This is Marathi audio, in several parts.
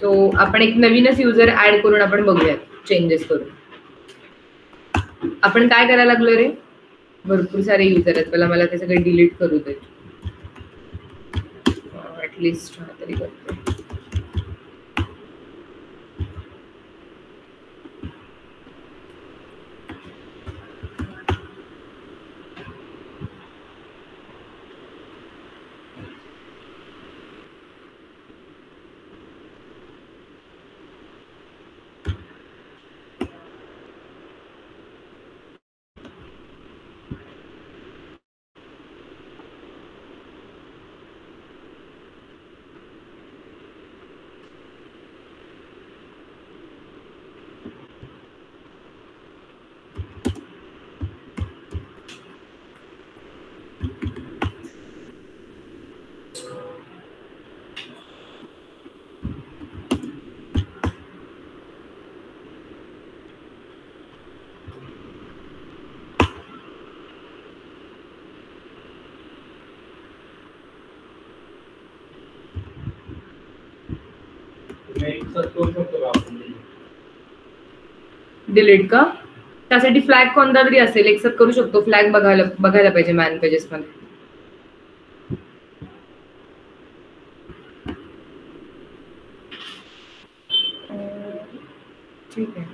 सो आपण एक नवीनच युजर ऍड करून आपण बघूयात चेंजेस करून. आपण काय करायला लागलो रे, भरपूर सारे युजर आहेत, पहिला मला ते सगळे डिलीट करू दे. ऍटलिस्ट हा तरी करते. डिलीट का? त्यासाठी फ्लॅग कोणता तरी असेल, एक्सेप्ट करू शकतो. फ्लॅग बघायला पाहिजे मॅन पेजेस मध्ये. ठीक आहे.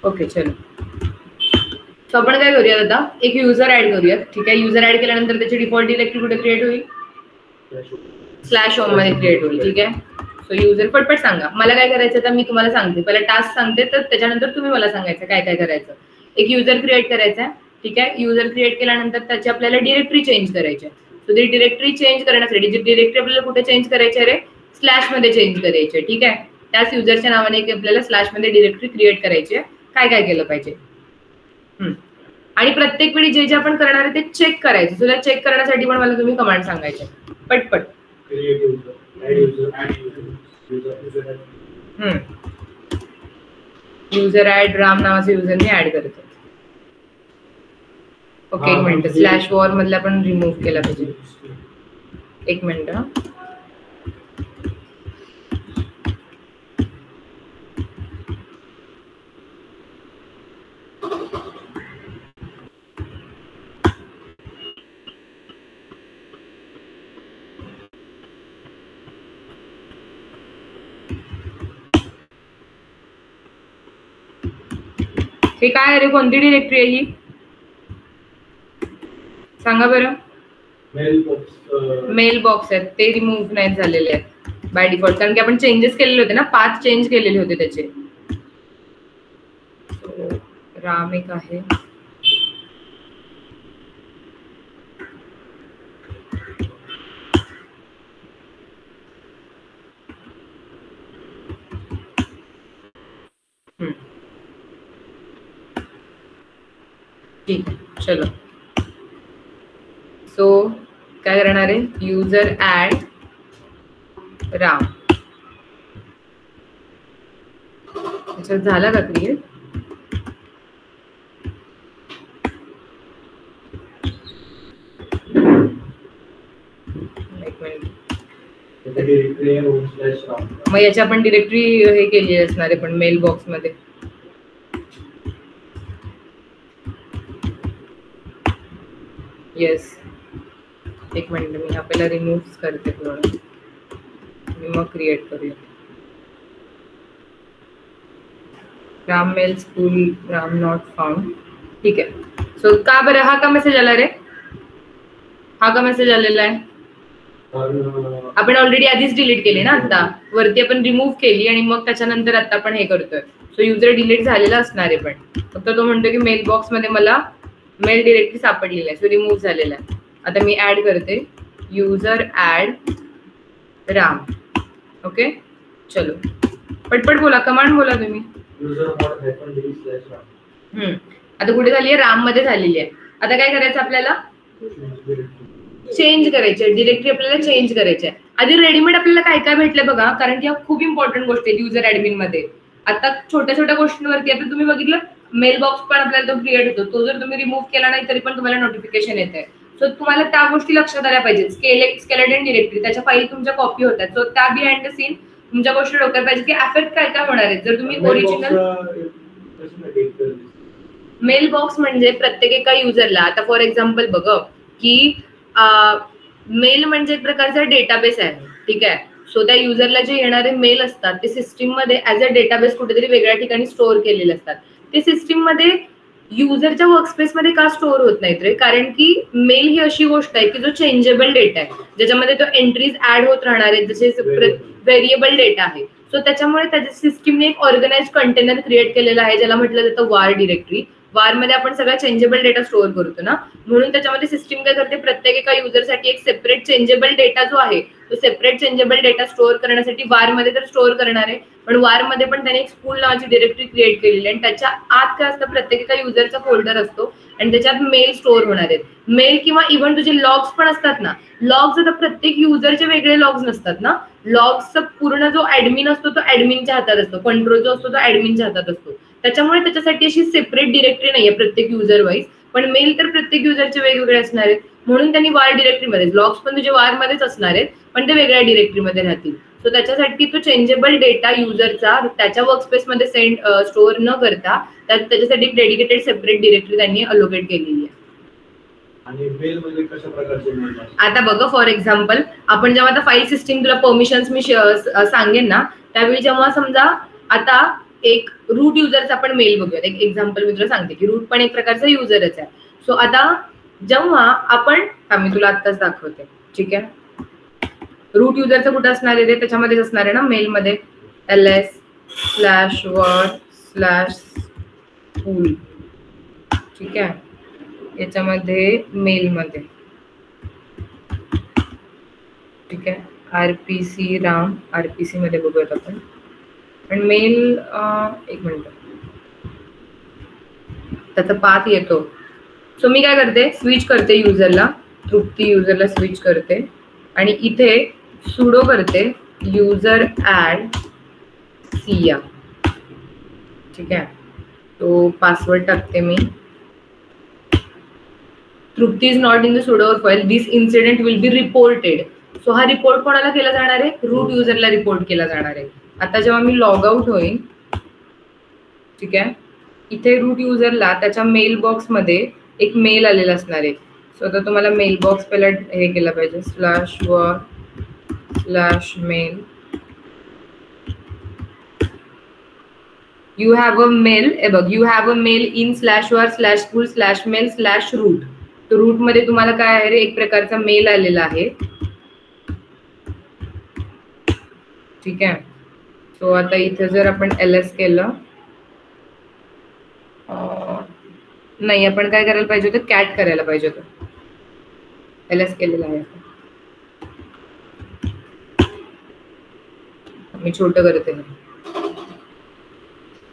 ओके चलो. सो आपण काय करूयात आता, एक युजर ऍड करूयात. ठीक आहे. युजर ऍड केल्यानंतर त्याची डिफॉल्ट डिरेक्टरी कुठे क्रिएट होईल? /होम मध्ये क्रिएट होईल. ठीक आहे. सो युजर पटपट सांगा. मला काय करायचं तर मी तुम्हाला सांगते. पहिला टास्क सांगते, तर त्याच्यानंतर तुम्ही मला सांगायचं काय काय करायचं. एक युजर क्रिएट करायचा आहे. ठीक आहे. युजर क्रिएट केल्यानंतर त्याची आपल्याला डिरेक्टरी चेंज करायची आहे. सो ती डिरेक्टरी चेंज करण्यासाठी जी डिरेक्टरी आपल्याला कुठे चेंज करायची आहे रे, / मध्ये चेंज करायची आहे. ठीक आहे. त्याच युजरच्या नावाने आपल्याला / मध्ये डिरेक्टरी क्रिएट करायची आहे. काय काय केलं पाहिजे. आणि प्रत्येक वेळी जे जे आपण करणार आहे ते चेक करायचं. तुला चेक करण्यासाठी पण मला तुम्ही कमांड सांगायचे पटपट. युजर ऍड राम नावाचे युजर मी ऍड करतो. ओके एक मिनिट. /war मधला पण रिमूव्ह केला पाहिजे. एक मिनिट. हे काय आहे रे, कोणती डिरेक्टरी आहे ही सांगा बरं. मेल बॉक्स आहेत ते रिमूव्ह नाही झालेले आहेत बाय डिफॉल्ट, कारण की आपण चेंजेस केलेले होते ना, पाथ चेंज केलेले होते त्याचे. राम एक आहे. ठीक आहे चलो. सो काय करणार आहे, युजर ऍड राम. अच्छा झाला का क्रिएट? एक मिनिट. मग याची आपण डिरेक्टरी हे केली असणार आहे पण मेल बॉक्स मध्ये. येस एक मिनिट, मी आपल्याला रिमूव्ह करते थोडं, मी मग क्रिएट करूया. Ram mail school Ram not found. ठीक आहे. सो का बरं हा का मेसेज आला रे? हा का मेसेज आलेला आहे? आपण ऑलरेडी आधीच डिलीट केली ना, आता वरती आपण रिमूव्ह केली आणि मग त्याच्यानंतर आता आपण हे करतोय. सो युजर डिलीट झालेला असणार आहे, पण फक्त तो म्हणतो की मेल बॉक्स मध्ये मला मेल डिरेक्टली सापडलेला आहे, सो रिमूव्ह झालेला आहे. आता मी ऍड करते युजर ऍड राम. ओके, चलो पटपट बोला, कमांड बोला तुम्ही. आता कुठे झाली आहे? राम मध्ये झालेली आहे. आता काय करायचं आपल्याला? चेंज करायचे डिरेक्टरी, आपल्याला चेंज करायचे. आधी रेडीमेड आपल्याला काय काय भेटलं बघा, कारण की खूप इम्पॉर्टंट गोष्ट आहे युजर ऍडमिन मध्ये. आता छोट्या छोट्या गोष्टींवरती आता तुम्ही बघितलं मेल बॉक्स पण आपल्याला तो क्रिएट होतो, तो जर तुम्ही रिमूव्ह केला नाही तरी पण तुम्हाला नोटिफिकेशन येत आहे. सो तुम्हाला त्या गोष्टी लक्षात आल्या पाहिजेत. स्केलेटन डिरेक्टरी, त्याच्या फाईल तुमच्या कॉपी होतात, सो त्या बिहाइंड द सीन तुमच्या गोष्टी डोक्यात पाहिजे की अफेक्ट काय काय होणार आहे जर तुम्ही ओरिजिनल मेल बॉक्स. म्हणजे प्रत्येक एका युजरला, आता फॉर एक्झाम्पल बघ की मेल म्हणजे एक प्रकारचा डेटाबेस आहे, ठीक आहे. सो त्या युजरला जे येणारे मेल असतात ते सिस्टीम मध्ये ऍज अ डेटाबेस कुठेतरी वेगळ्या ठिकाणी स्टोअर केलेले असतात. ते सिस्टीम मध्ये युजरच्या वर्कस्पेस मध्ये का स्टोअर होत नाहीत रे? कारण की मेल ही अशी गोष्ट आहे की जो चेंजेबल डेटा आहे, ज्याच्यामध्ये तो एंट्रीज ऍड होत राहणार आहेत, जसे व्हेरिएबल डेटा आहे. सो त्याच्यामुळे त्याच्या सिस्टीमने एक ऑर्गनाइज कंटेनर क्रिएट केलेला आहे, ज्याला म्हटलं जातं वार डिरेक्टरी. वार मध्ये आपण सगळा चेंजेबल डेटा स्टोअर करतो ना, म्हणून त्याच्यामध्ये सिस्टीम काय करते, प्रत्येक एका युजरसाठी एक सेपरेट चेंजेबल डेटा जो आहे तो सेपरेट चेंजेबल डेटा स्टोअर करण्यासाठी वार मध्ये तर स्टोअर करणार आहे, पण वार मध्ये पण त्याने एक स्कूल नावाची डिरेक्टरी क्रिएट केलेली आहे आणि त्याच्या आत काय असतं, प्रत्येक एका युजरचा फोल्डर असतो आणि त्याच्यात मेल स्टोअर होणार आहेत. मेल किंवा इव्हन तुझे लॉग्स पण असतात ना, लॉग्स आता प्रत्येक युजरचे वेगळे लॉग्स नसतात ना. लॉग्सचा पूर्ण जो ऍडमिन असतो तो ऍडमिनच्या हातात असतो, कंट्रोल जो असतो तो ऍडमिनच्या हातात असतो. त्याच्यामुळे त्याच्यासाठी अशी सेपरेट डिरेक्टरी नाहीये प्रत्येक युजर वाईज, पण मेल तर प्रत्येक युजरचे वेगवेगळे असणार आहेत. म्हणून त्यांनी वार डिरेक्टरीमध्ये, लॉग्स पण तुझे वार मध्येच असणार आहेत पण ते वेगळ्या डिरेक्टरीमध्ये राहतील. सो त्याच्यासाठी तो चेंजेबल डेटा युजरचा त्याच्या वर्कस्पेस मध्ये स्टोअर न करता त्याच्यासाठी एक डेडिकेटेड सेपरेट डिरेक्टरी त्यांनी अलोकेट केलेली आहे. आणि मेल म्हणजे कशा प्रकारचे मेल? आता बघा फॉर एक्झाम्पल आपण जेव्हा आता फाईल सिस्टीम तुला परमिशन्स मी सांगेन ना, त्यावेळी जेव्हा समजा आता एक रूट युजरचा आपण मेल बघूया. एक एक्झाम्पल मी तुला सांगते की रूट पण एक प्रकारचा युजरच आहे. सो आता जेव्हा आपण मी तुला आत्ताच दाखवते, ठीक आहे. रूट युजरचं कुठं असणार आहे, त्याच्यामध्येच असणार आहे ना मेलमध्ये, ls/war/school, ठीक आहे. याच्यामध्ये मेलमध्ये, ठीक आहे, RPC राम, RPC मध्ये बघूयात आपण. पण मेल एक मिनिट, त्याचा पाथ येतो. सो मी काय करते, स्विच करते युजरला, तृप्ती युजरला स्विच करते आणि इथे सुडो करते युजर ऍड सिया, ठीक आहे. तो पासवर्ड टाकते मी. Trupti is not in the sudo file, this incident will be reported. So हा रिपोर्ट कोणाला केला जाणार आहे, रूट युजरला रिपोर्ट केला जाणार आहे. आता जेव्हा मी लॉग आउट होईन, ठीक आहे, इथे रूट युजरला त्याच्या मेल बॉक्स मध्ये एक मेल आलेला असणार आहे. सो आता तुम्हाला मेल बॉक्स पहिला हे केलं पाहिजे, /war/mail. You have a mail, you have a mail in /war/school/mail/root. तो रूट मध्ये तुम्हाला काय आहे रे, एक प्रकारचा मेल आलेला आहे, ठीक आहे. सो आता इथे जर आपण ls केलं, नाही आपण काय करायला पाहिजे होतं, कॅट करायला पाहिजे होतं. ls केलेलं आहे, मी छोटं करते.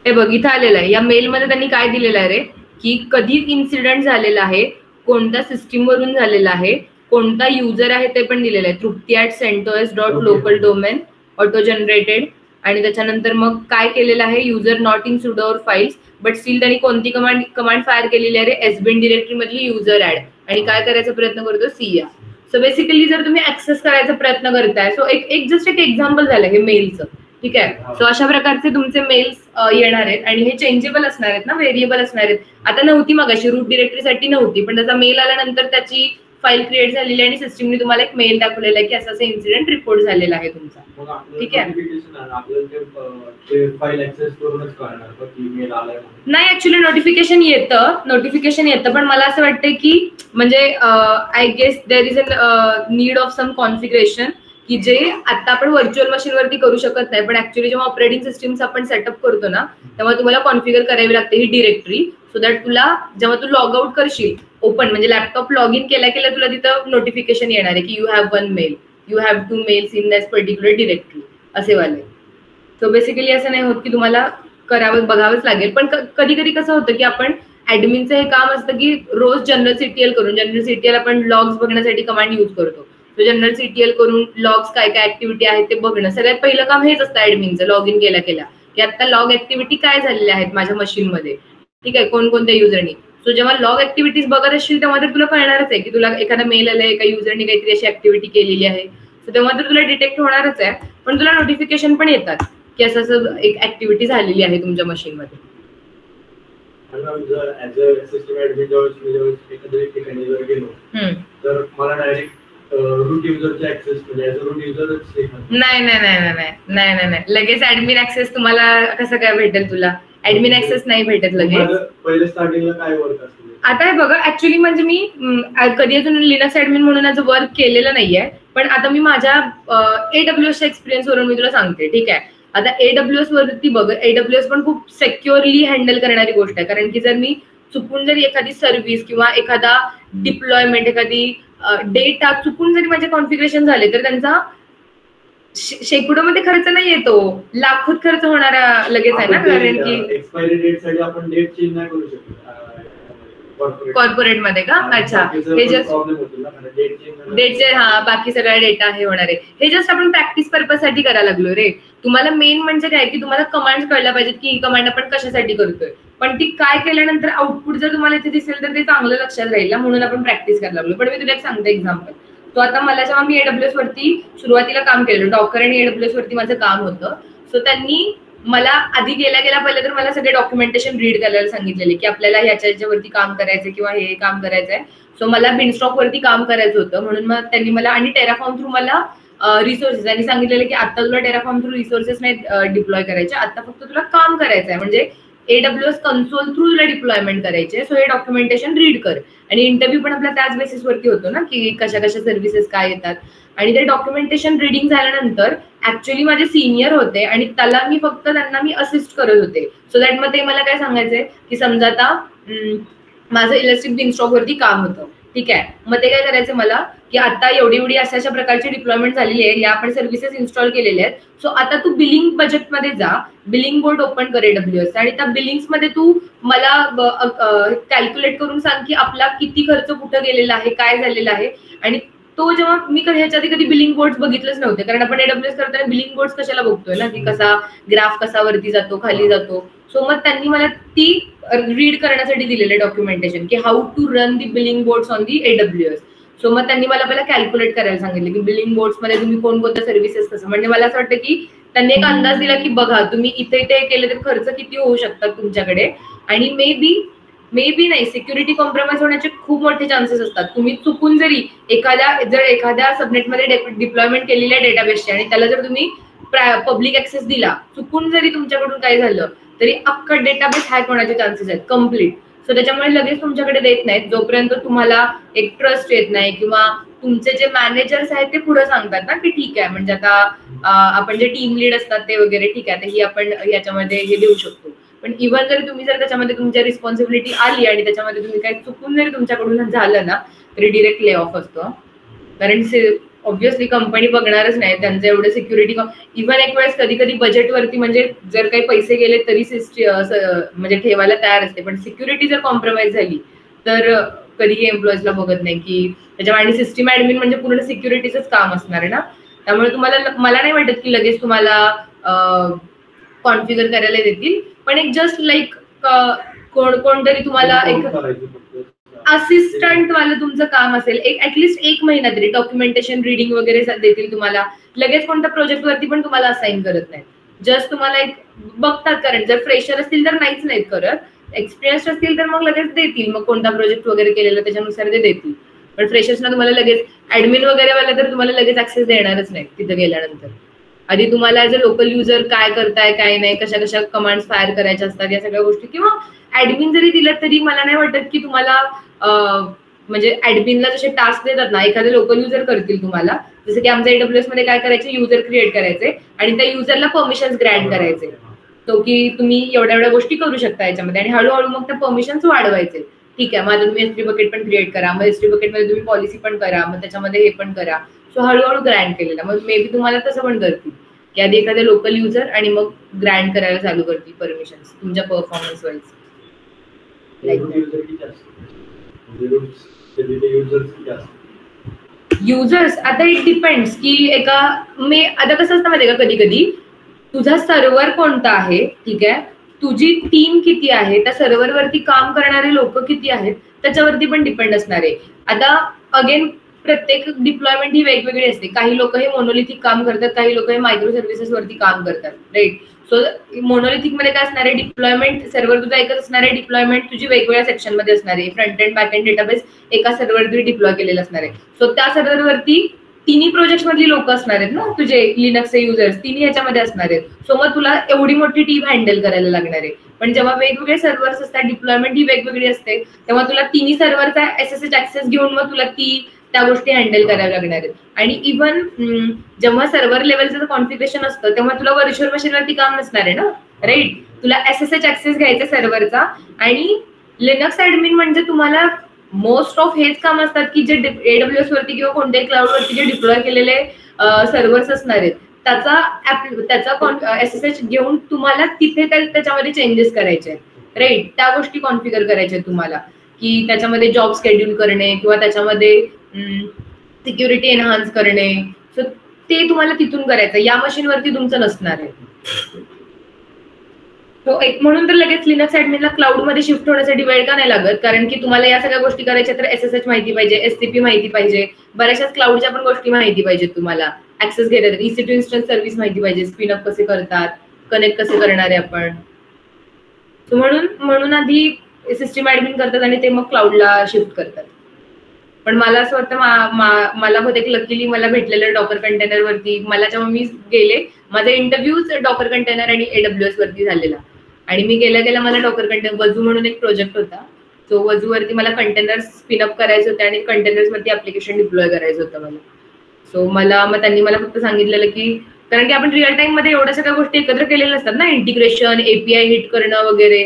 हे बघ इथं आलेलं आहे. या मेलमध्ये त्यांनी काय दिलेलं आहे रे, की कधी इन्सिडेंट झालेला आहे, कोणत्या सिस्टीम वरून झालेला आहे, कोणता युजर आहे ते पण दिलेलं आहे. thrupti@centos.localdomain auto generated. आणि त्याच्यानंतर मग काय केलेलं आहे, user not in sudo or files, but still त्यांनी कोणती कमांड फायर केलेली आहे, एसबिन डिरेक्टरी मधली युजर ऍड, आणि काय करायचा प्रयत्न करतो, सिया. सो बेसिकली जर तुम्ही ऍक्सेस करायचा प्रयत्न करताय, सो एक जस्ट एक एक्झाम्पल झालं हे मेलचं, ठीक आहे. सो अशा प्रकारचे तुमचे मेल्स येणार आहेत आणि हे चेंजेबल असणार आहेत ना, व्हेरिएबल असणार आहेत. आता नव्हती मगाशी रूट डिरेक्टरीसाठी नव्हती, पण त्याचा मेल आल्यानंतर त्याची फाईल क्रिएट झालेली आहे आणि सिस्टीमने तुम्हाला एक मेल दाखवलेला आहे की असं असं इन्सिडेंट रिपोर्ट झालेला आहे तुमचा. ठीक आहे. नाही, ऍक्च्युली नोटिफिकेशन येतं पण मला असं वाटतं की म्हणजे I guess there is a need of some configuration की जे आता आपण व्हर्च्युअल मशीन वरती करू शकत नाही, पण ऍक्च्युली जेव्हा ऑपरेटिंग सिस्टीम्स आपण सेटअप करतो ना तेव्हा तुम्हाला कॉन्फिगर करावी लागते ही डिरेक्टरी, सो दॅट तुला जेव्हा तू लॉग आउट करशील ओपन म्हणजे लॅपटॉप लॉग इन केल्या केल्या तुला तिथं नोटिफिकेशन येणार आहे की you have 1 mail, you have 2 mails in that particular directory असे वाले. सो बेसिकली असं नाही होत की तुम्हाला करावं बघावंच लागेल, पण कधी कधी कसं होतं की आपण ऍडमिनचं हे काम असतं की रोज जनरल सीटीएल करून, जनरल सीटीएल आपण लॉग्स बघण्यासाठी कमांड यूज करतो, तो जनरल सीटीएल करून लॉग्स काय काय ऍक्टिव्हिटी आहेत ते बघणं सगळ्यात पहिलं काम हेच असतं ऍडमिनचं लॉग इन केल्या केल्या की आता लॉग ऍक्टिव्हिटी काय झालेल्या आहेत माझ्या मशीनमध्ये, ठीक आहे, कोणकोणत्या युजरनी. सो जेव्हा लॉग ऍक्टिव्हिटीज बघत असशील तेव्हा तर तुला कळणारच आहे की तुला एखादा मेल आलाय, एका युजरनी काहीतरी अशी ऍक्टिव्हिटी केलेली आहे, सो तेव्हा तर तुला डिटेक्ट होणारच आहे. पण तुला नोटिफिकेशन पण येतात की असं असं एक ऍक्टिव्हिटी झालेली आहे तुमच्या मशीनमध्ये. तर मला डायरेक्ट रूट युजरचा ऍक्सेस म्हणजे ऍज अ रूट युजरच नाही, लगेच ऍडमिन ऍक्सेस तुम्हाला कसं काय भेटेल? तुला ऍडमिन ऍक्सेस नाही भेटत लगेच. पहिले स्टार्टिंगला काय वर्क असतं? आता हे बघा, ऍक्च्युली म्हणजे मी कधी अजून लिनक्स ऍडमिन म्हणून आज वर्क केलेलं नाहीये, पण आता मी माझ्या AWS एक्सपिरियन्स वरून मी तुला सांगते, ठीक आहे. आता AWS वरती बघ, AWS पण खूप सेक्युअरली हँडल करणारी गोष्ट आहे, कारण की जर मी चुकून जरी एखादी सर्व्हिस किंवा एखादा डिप्लॉयमेंट, एखादी डेटा चुकून जरी माझे कॉन्फिगरेशन झाले तर त्यांचा शेकडोमध्ये खर्च नाही येतो, लाखोत खर्च होणारा लगेच आहे ना, कारण की एक्सपायरी डेट साठी आपण डेट चेंज नाही करू शकत कॉर्पोरेट मध्ये का? अच्छा, हे जस्ट डेटचे बाकी सगळा डेटा हे होणार आहे. हे जस्ट आपण प्रॅक्टिस पर्पज साठी करायला लागलो रे. तुम्हाला मेन म्हणजे काय की तुम्हाला कमांड कळल्या पाहिजेत की ही कमांड आपण कशासाठी करतोय, पण ती काय केल्यानंतर आउटपुट जर तुम्हाला इथे दिसेल तर ते चांगलं लक्षात राहील, म्हणून आपण प्रॅक्टिस करायला लागलो. पण मी तुला एक सांगते एक्झाम्पल. तो आता मला जेव्हा मी AWS वरती सुरुवातीला काम केलं, डॉकर आणि AWS वरती माझं काम होतं, सो त्यांनी मला आधी गेल्या पहिलं तर मला सगळे डॉक्युमेंटेशन रीड करायला सांगितलेले की आपल्याला ह्याच्यावरती काम करायचं किंवा हे काम करायचंय. सो मला बिनस्टॉक वरती काम करायचं होतं, म्हणून मग त्यांनी मला आणि टेराफॉर्म थ्रू मला रिसोर्सेस त्यांनी सांगितलेले की आता तुला टेराफॉर्म थ्रू रिसोर्सेस नाही डिप्लॉय करायचे, आता फक्त तुला काम करायचं आहे, म्हणजे AWS कन्सोल थ्रू तुला डिप्लॉयमेंट करायचे. सो हे डॉक्युमेंटेशन रीड कर. आणि इंटरव्ह्यू पण आपला त्याच बेसिस वरती होतो ना की कशा कशा सर्व्हिसेस काय येतात. आणि ते डॉक्युमेंटेशन रिडिंग झाल्यानंतर ऍक्च्युली माझे सिनियर होते आणि त्याला मी फक्त त्यांना मी असिस्ट करत होते. सो दॅट मग ते मला काय सांगायचंय की समजा आता माझं इलेक्ट्रिक बिनस्टॉक वरती काम होतं, ठीक आहे, मग ते काय करायचं मला की आता एवढी अशा प्रकारची डिप्लॉयमेंट झालेली आहे, या आपण सर्व्हिसेस इन्स्टॉल केलेल्या आहेत, सो आता तू बिलिंग बजेटमध्ये जा, बिलिंग बोर्ड ओपन कर AWS आणि त्या बिलिंग्स मध्ये तू मला कॅल्क्युलेट करून सांग की आपला किती खर्च कुठं गेलेला आहे, काय झालेला आहे. आणि तो जेव्हा मी ह्याच्या आधी कधी बिलिंग बोर्ड बघितलंच नव्हते, कारण आपण AWS करताना बिलिंग बोर्ड कशाला बघतोय ना की कसा ग्राफ कसा वरती जातो खाली जातो. सो मग त्यांनी मला ती रीड करण्यासाठी दिलेले डॉक्युमेंटेशन की how to run the billing boards on the AWS. So मग त्यांनी मला पहिला कॅल्क्युलेट करायला सांगितलं की बिलिंग बोर्ड्स मध्ये तुम्ही कोणकोणत्या सर्व्हिसेस कसं, म्हणजे मला असं वाटतं की त्यांनी एक अंदाज दिला की बघा तुम्ही इथे केले तर खर्च किती होऊ शकतात तुमच्याकडे. आणि मे बी नाही, सिक्युरिटी कॉम्प्रोमाइज होण्याचे खूप मोठे चान्सेस असतात. तुम्ही चुकून जरी एखाद्या सबनेटमध्ये डिप्लॉयमेंट केलेल्या डेटाबेसचे आणि त्याला जर तुम्ही पब्लिक ऍक्सेस दिला, चुकून जरी तुमच्याकडून काय झालं तरी अख्खा डेटाबेस हॅक होण्याचे चान्सेस आहेत कम्प्लीट. सो त्याच्यामुळे लगेच तुमच्याकडे देत नाहीत जोपर्यंत तुम्हाला एक ट्रस्ट येत नाही किंवा तुमचे जे मॅनेजर्स आहेत ते पुढे सांगतात ना की ठीक आहे, म्हणजे आता आपण जे टीम लीड असतात ते वगैरे ठीक आहे, ही आपण याच्यामध्ये हे देऊ शकतो. पण इव्हन जर तुम्ही त्याच्यामध्ये तुमच्या रिस्पॉन्सिबिलिटी आली आणि त्याच्यामध्ये तुम्ही काही चुकून जरी तुमच्याकडून झालं ना तरी डिरेक्ट ले ऑफ असतो, कारण ऑब्व्हियसली कंपनी बघणारच नाही त्यांचं एवढं सिक्युरिटी. इव्हन एक वेळेस कधी कधी बजेटवरती म्हणजे जर काही पैसे गेले तरी म्हणजे ठेवायला तयार असते, पण सिक्युरिटी जर कॉम्प्रोमाइज झाली तर कधीही एम्प्लॉईजला बघत नाही की त्याच्यामुळे. आणि सिस्टीम ऍडमिन म्हणजे पूर्ण सिक्युरिटीचंच काम असणार आहे ना, त्यामुळे मला नाही वाटत की लगेच तुम्हाला कॉन्फिगर करायला देतील. पण एक जस्ट लाईक कोणतरी तुम्हाला एक असिस्टंट वाला तुमचं काम असेल, ऍटलीस्ट 1 महिना तरी डॉक्युमेंटेशन रिडिंग वगैरे देतील तुम्हाला. लगेच कोणत्या प्रोजेक्ट वरती पण तुम्हाला असाइन करत नाही, जस्ट तुम्हाला एक बघतात. कारण जर फ्रेशर असतील तर नाहीच नाहीत करत, एक्सपिरियन्स असतील तर मग लगेच देतील, मग कोणता प्रोजेक्ट वगैरे केलेला त्याच्यानुसार ते देतील. पण फ्रेशर्सना तुम्हाला लगेच ऍडमिन वगैरे वाला तर तुम्हाला लगेच ऍक्सेस देणारच नाही तिथे गेल्यानंतर. आधी तुम्हाला ऍज अ लोकल युजर काय करताय काय नाही, कशा कशा कमांड्स फायर करायच्या असतात या सगळ्या गोष्टी, किंवा ऍडमिन जरी दिलं तरी मला नाही वाटत की तुम्हाला म्हणजे ऍडमिनला जसे टास्क देतात ना एखादे लोकल युजर करतील तुम्हाला. जसं की आमच्या AWS मध्ये काय करायचे, युजर क्रिएट करायचे आणि त्या युजरला परमिशन्स ग्रँट करायचे, तो की तुम्ही एवढ्या एवढ्या गोष्टी करू शकता याच्यामध्ये, आणि हळूहळू मग त्या परमिशन्स वाढवायचे. ठीक आहे, माझं तुम्ही S3 बकेट पण क्रिएट करा, मग S3 बकेटमध्ये तुम्ही पॉलिसी पण करा, मग त्याच्यामध्ये हे पण करा. सो हळूहळू ग्रँट केलेला. मग मे बी तुम्हाला तसं पण करतील की आधी एखाद्या लोकल युजर आणि मग ग्रँट करायला चालू करतील परमिशन्स तुमच्या परफॉर्मन्स वाईज. युजर्स आता इट डिपेंड्स की एका आता कसं असतं माहिती का, कधी कधी तुझा सर्व्हर कोणता आहे, ठीक आहे, तुझी टीम किती आहे, त्या सर्व्हरवरती काम करणारे लोक किती आहेत त्याच्यावरती पण डिपेंड असणार आहे. आता अगेन प्रत्येक डिप्लॉयमेंट ही वेगवेगळी असते. काही लोक हे मोनोलिथिक काम करतात, काही लोक हे मायक्रो सर्व्हिसेस वरती काम करतात, राईट. सो मोनोलिथिक मध्ये काय असणार आहे, डिप्लॉयमेंट सर्व्हर तुझा एकच असणार आहे, डिप्लॉयमेंट तुझी वेगवेगळ्या सेक्शन मध्ये असणार आहे. Front end back end database एका सर्व्हरवरती डिप्लॉय केलेलं असणार आहे. सो त्या सर्व्हरवरती तिन्ही प्रोजेक्ट मधली लोक असणार आहेत ना, तुझे लिनक्सचे युजर्स तिन्ही ह्याच्यामध्ये असणार आहेत. सो मग तुला एवढी मोठी टीम हँडल करायला लागणार आहे. पण जेव्हा वेगवेगळे सर्व्हर्स असतात, डिप्लॉयमेंट ही वेगवेगळी असते, तेव्हा तुला तिन्ही सर्व्हरचा SSH ऍक्सेस घेऊन मग तुला त्या गोष्टी हँडल कराव्या लागणार आहेत. आणि इव्हन जेव्हा सर्व्हर लेवलचं कॉन्फिगरेशन असतं तेव्हा तुला व्हर्च्युअल मशीनवरती काम नसणार आहे ना, राईट. तुला SSH ऍक्सेस घ्यायचा सर्व्हरचा. आणि लिनक्स ऍडमिन म्हणजे तुम्हाला मोस्ट ऑफ हेच काम असतात की जे AWS वरती किंवा कोणत्याही क्लाउड वरती जे डिप्लॉय केलेले सर्व्हर्स असणार आहेत त्याचा SSH घेऊन तुम्हाला तिथे त्याच्यामध्ये चेंजेस करायचे आहेत, राईट. त्या गोष्टी कॉन्फिगर करायच्या आहेत तुम्हाला, की त्याच्यामध्ये जॉब शेड्यूल करणे किंवा त्याच्यामध्ये सिक्युरिटी एनहान्स करणे. सो ते तुम्हाला तिथून करायचं, या मशीनवरती तुमचं नसणार आहे. हो, एक म्हणून तर लगेच लिनक्स ऍडमिनला क्लाउड मध्ये शिफ्ट होण्यासाठी वेळ का नाही लागत, कारण की तुम्हाला या सगळ्या गोष्टी करायच्या तर SSH माहिती पाहिजे, SCP माहिती पाहिजे, बऱ्याचशाच क्लाउडच्या पण गोष्टी माहिती पाहिजेत तुम्हाला. ऍक्सेस घ्यायला तर EC2 इन्स्टन्स सर्व्हिस माहिती पाहिजे, स्पिनअप कसे करतात, कनेक्ट कसे करणार आहे आपण. म्हणून आधी सिस्टम ऍडमिन करतात आणि ते मग क्लाउडला शिफ्ट करतात. पण मला असं वाटतं मला होत एक लकीली मला भेटलेलं डॉकर कंटेनर वरती. मला जेव्हा मी गेले माझा इंटरव्ह्यूच डॉकर कंटेनर आणि AWS वरती झालेला, आणि मी गेल्या मला डॉकर कंटेनर वजू म्हणून एक प्रोजेक्ट होता. सो वजूवरती मला कंटेनर्स स्पिनअप करायचे होते आणि कंटेनर्स वरती ऍप्लिकेशन डिप्लॉय करायचं होतं मला. सो मग त्यांनी मला फक्त सांगितलेलं की, कारण की आपण रिअल टाइम मध्ये एवढ्या सगळ्या गोष्टी एकत्र केलेल्या असतात ना, इंटिग्रेशन, API हिट करणं वगैरे.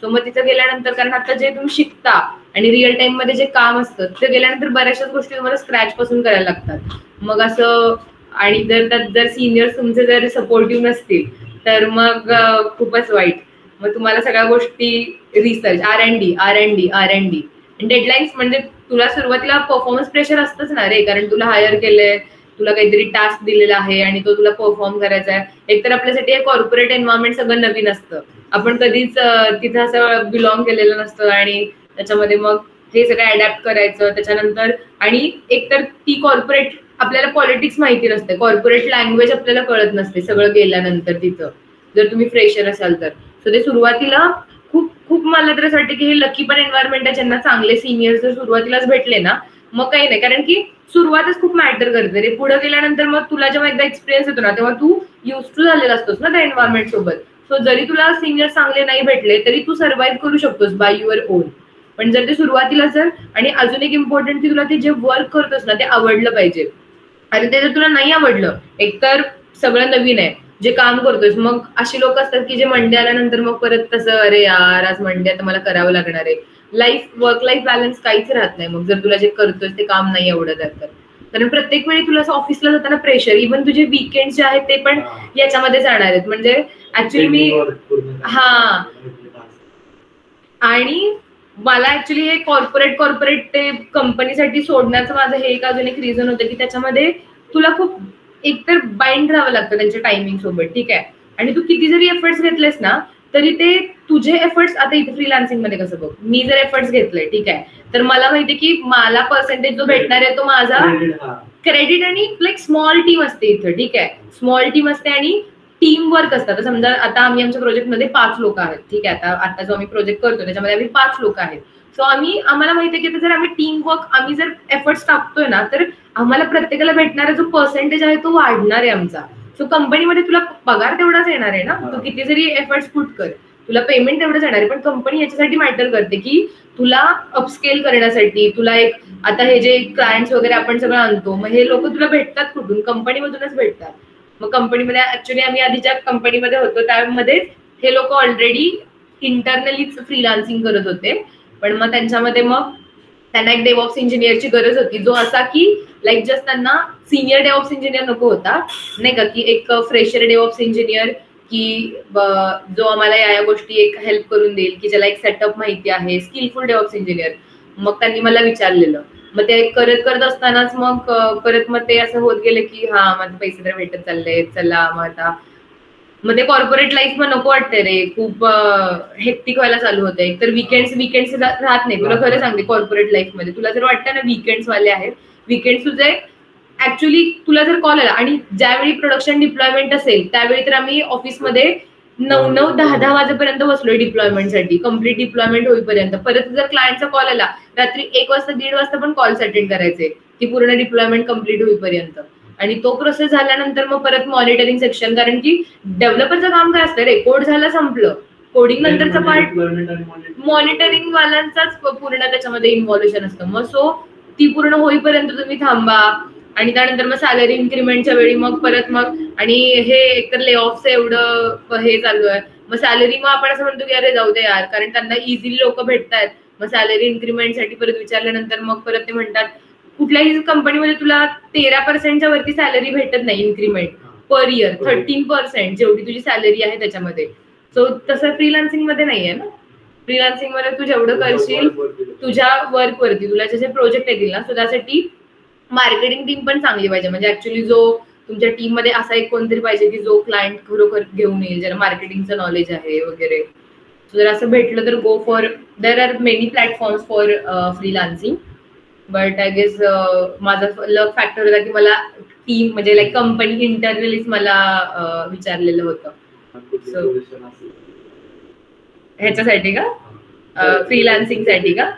सो मग तिथं गेल्यानंतर, कारण आता जे तुम्ही शिकता आणि रिअल टाइम मध्ये जे काम असतं तिथे गेल्यानंतर बऱ्याचशाच गोष्टी तुम्हाला स्क्रॅच पासून करायला लागतात. मग असं, आणि जर सिनियर्स तुमचे जर सपोर्टिव्ह नसतील तर मग खूपच वाईट. मग तुम्हाला सगळ्या गोष्टी रिसर्च, R&D डेडलाईन्स, म्हणजे तुला सुरुवातीला परफॉर्मन्स प्रेशर असतंच ना रे, कारण तुला हायर केलंय, तुला काहीतरी टास्क दिलेला आहे आणि तो तुला परफॉर्म करायचा आहे. एकतर आपल्यासाठी हे कॉर्पोरेट एन्व्हायरमेंट सगळं नवीन असतं, आपण कधीच तिथं असं बिलॉंग केलेलं नसतं, आणि त्याच्यामध्ये मग हे सगळं अडॅप्ट करायचं त्याच्यानंतर. आणि एकतर ती कॉर्पोरेट आपल्याला पॉलिटिक्स माहिती नसते, कॉर्पोरेट लँग्वेज आपल्याला कळत नसते सगळं गेल्यानंतर तिथं, जर तुम्ही फ्रेशर असाल तर. सो ते सुरुवातीला खूप मला तर असं वाटतं की हे लकी पण एन्व्हायरमेंट आहे, ज्यांना चांगले सिनियर्स जर सुरुवातीलाच भेटले ना मग काही नाही, कारण की सुरुवातच खूप मॅटर करते रे. पुढे गेल्यानंतर मग तुला जेव्हा एकदा एक्सपिरियन्स येतो ना तेव्हा तू युज टू झालेला असतोस ना त्या एन्व्हायरमेंट सोबत. सो जरी तुला सिनियर चांगले नाही भेटले तरी तू सर्व्हाइव्ह करू शकतोस बाय युअर ओन. पण जर ते सुरुवातीला आणि अजून एक इम्पॉर्टंट की तुला ते जे वर्क करतोस ना ते आवडलं पाहिजे. आणि ते जर तुला नाही आवडलं, एकतर सगळं नवीन आहे जे काम करतोस, मग अशी लोक असतात की जे मंडे आल्यानंतर मग परत तसं, अरे यार आज मंडे आता मला करावं लागणार आहे. वर्क लाईफ बॅलन्स काहीच राहत नाही मग जर तुला जे करतोस ते काम नाही आवडत तर. कारण प्रत्येक वेळी तुला ऑफिसला जाताना प्रेशर, इव्हन तुझे वीकेंड जे आहेत ते पण याच्यामध्ये जाणार आहेत. म्हणजे ऍक्च्युली मी आणि मला ऍक्च्युली हे कॉर्पोरेट ते कंपनीसाठी सोडण्याचं माझं हे अजून एक रिझन होतं की त्याच्यामध्ये तुला खूप एकतर बाइंड राहावं लागतं त्यांच्या टायमिंग सोबत, ठीक आहे. आणि तू किती जरी एफर्ट्स घेतलेस ना तरी ते तुझे एफर्ट्स, आता इथे फ्रीलान्सिंग मध्ये कसं बघ, मी जर एफर्ट्स घेतले ठीक आहे तर मला माहितीये की मला पर्सेंटेज जो भेटणार आहे तो माझा क्रेडिट, आणि लाईक स्मॉल टीम असते इथं, ठीक आहे, स्मॉल टीम असते आणि टीम वर्क असतं. तर समजा आता आम्ही आमच्या प्रोजेक्टमध्ये 5 लोक आहेत, ठीक आहे. आता जो आम्ही प्रोजेक्ट करतो त्याच्यामध्ये आम्ही 5 लोक आहेत. सो आम्हाला माहिती आहे की जर आम्ही टीम वर्क आम्ही जर एफर्ट्स टाकतोय ना, तर आम्हाला प्रत्येकाला भेटणारा जो पर्सेंटेज आहे तो वाढणार आहे आमचा. सो कंपनीमध्ये तुला पगार तेवढाच येणार आहे ना, तू किती जरी एफर्ट्स पुट कर तुला पेमेंट तेवढंच येणार आहे. पण कंपनी याच्यासाठी मॅटर करते की तुला अपस्केल करण्यासाठी, तुला एक आता हे जे क्लायंट्स वगैरे आपण सगळं आणतो, मग हे लोक तुला भेटतात कुठून? कंपनीमधूनच भेटतात. मग कंपनीमध्ये ऍक्च्युली आम्ही आधी ज्या कंपनीमध्ये होतो त्यामध्ये हे लोक ऑलरेडी इंटरनलीच फ्रीलान्सिंग करत होते. पण मग त्यांच्यामध्ये मग त्यांना एक डेव्हऑप्स इंजिनियरची गरज होती, जो असा की लाईक जस्ट त्यांना सिनियर डेव्हऑप्स इंजिनियर नको होता, नाही का, की एक फ्रेशर डेव्हऑप्स इंजिनियर की जो आम्हाला या गोष्टी एक हेल्प करून देईल, की ज्याला एक सेटअप माहिती आहे, स्किलफुल डेव्हऑप्स इंजिनियर. मग त्यांनी मला विचारलेलं. मग ते करत असतानाच मग परत मग ते असं होत गेलं की हा माझे पैसे तर भेटत चालले, चला मग आता मग ते कॉर्पोरेट लाईफ मग नको वाटते रे, खूप हेक्टिक व्हायला चालू होते. एक तर विकेंड्स राहत नाही. तुला खरं सांगते, कॉर्पोरेट लाईफ मध्ये तुला जर वाटतं ना विकेंड्स वाले आहेत, विकेंड्स तुझे ऍक्च्युली तुला जर कॉल आला आणि ज्यावेळी प्रोडक्शन डिप्लॉयमेंट असेल त्यावेळी तर आम्ही ऑफिसमध्ये 9-9, 10-10 वाजेपर्यंत बसलोय डिप्लॉयमेंटसाठी, कम्प्लीट डिप्लॉयमेंट होईपर्यंत. परत जर क्लायंटचा कॉल आला रात्री 1 वाजता 1:30 वाजता पण कॉल्स अटेंड करायचे ती पूर्ण डिप्लॉयमेंट कम्प्लीट होईपर्यंत. आणि तो प्रोसेस झाल्यानंतर मग परत मॉनिटरिंग सेक्शन, कारण की डेव्हलपरचं काम काय असतं रे, कोड झालं संपलं, कोडिंग नंतरचं पार्ट मॉनिटरिंग वाल्यांचाच पूर्ण त्याच्यामध्ये इन्व्हॉल्युशन असतं. मग सो ती पूर्ण होईपर्यंत तुम्ही थांबा. आणि त्यानंतर मग सॅलरी इन्क्रीमेंटच्या वेळी मग परत मग, आणि हे एकतर ले ऑफचं एवढं हे चालू आहे, मग सॅलरी मग आपण असं म्हणतो की अरे जाऊ दे यार, कारण त्यांना इझिली लोक भेटतात. मग सॅलरी इन्क्रीमेंटसाठी परत विचारल्यानंतर मग परत ते म्हणतात कुठल्याही कंपनीमध्ये तुला 13% वरती सॅलरी भेटत नाही इन्क्रीमेंट पर इयर, 13% जेवढी तुझी सॅलरी आहे त्याच्यामध्ये. सो तसं फ्रीलान्सिंग मध्ये नाहीये ना. फ्रीलान्सिंग मध्ये तू जेवढं करशील तुझ्या वर्क वरती, तुला जसे प्रोजेक्ट येतील ना, सो त्यासाठी मार्केटिंग टीम पण चांगली पाहिजे. म्हणजे ऍक्च्युली जो तुमच्या टीम मध्ये असा एक कोणतरी पाहिजे की जो क्लायंट खरोखर घेऊन येईल, ज्याला मार्केटिंगचं नॉलेज आहे वगैरे. जर असं भेटलं तर go for, there are many platforms for freelancing. But I guess माझा लक फॅक्टर होता की मला टीम म्हणजे लाईक कंपनी इंटरनलीच मला विचारलेलं होतं. सो ह्याच्यासाठी का, फ्रीलान्सिंग साठी का?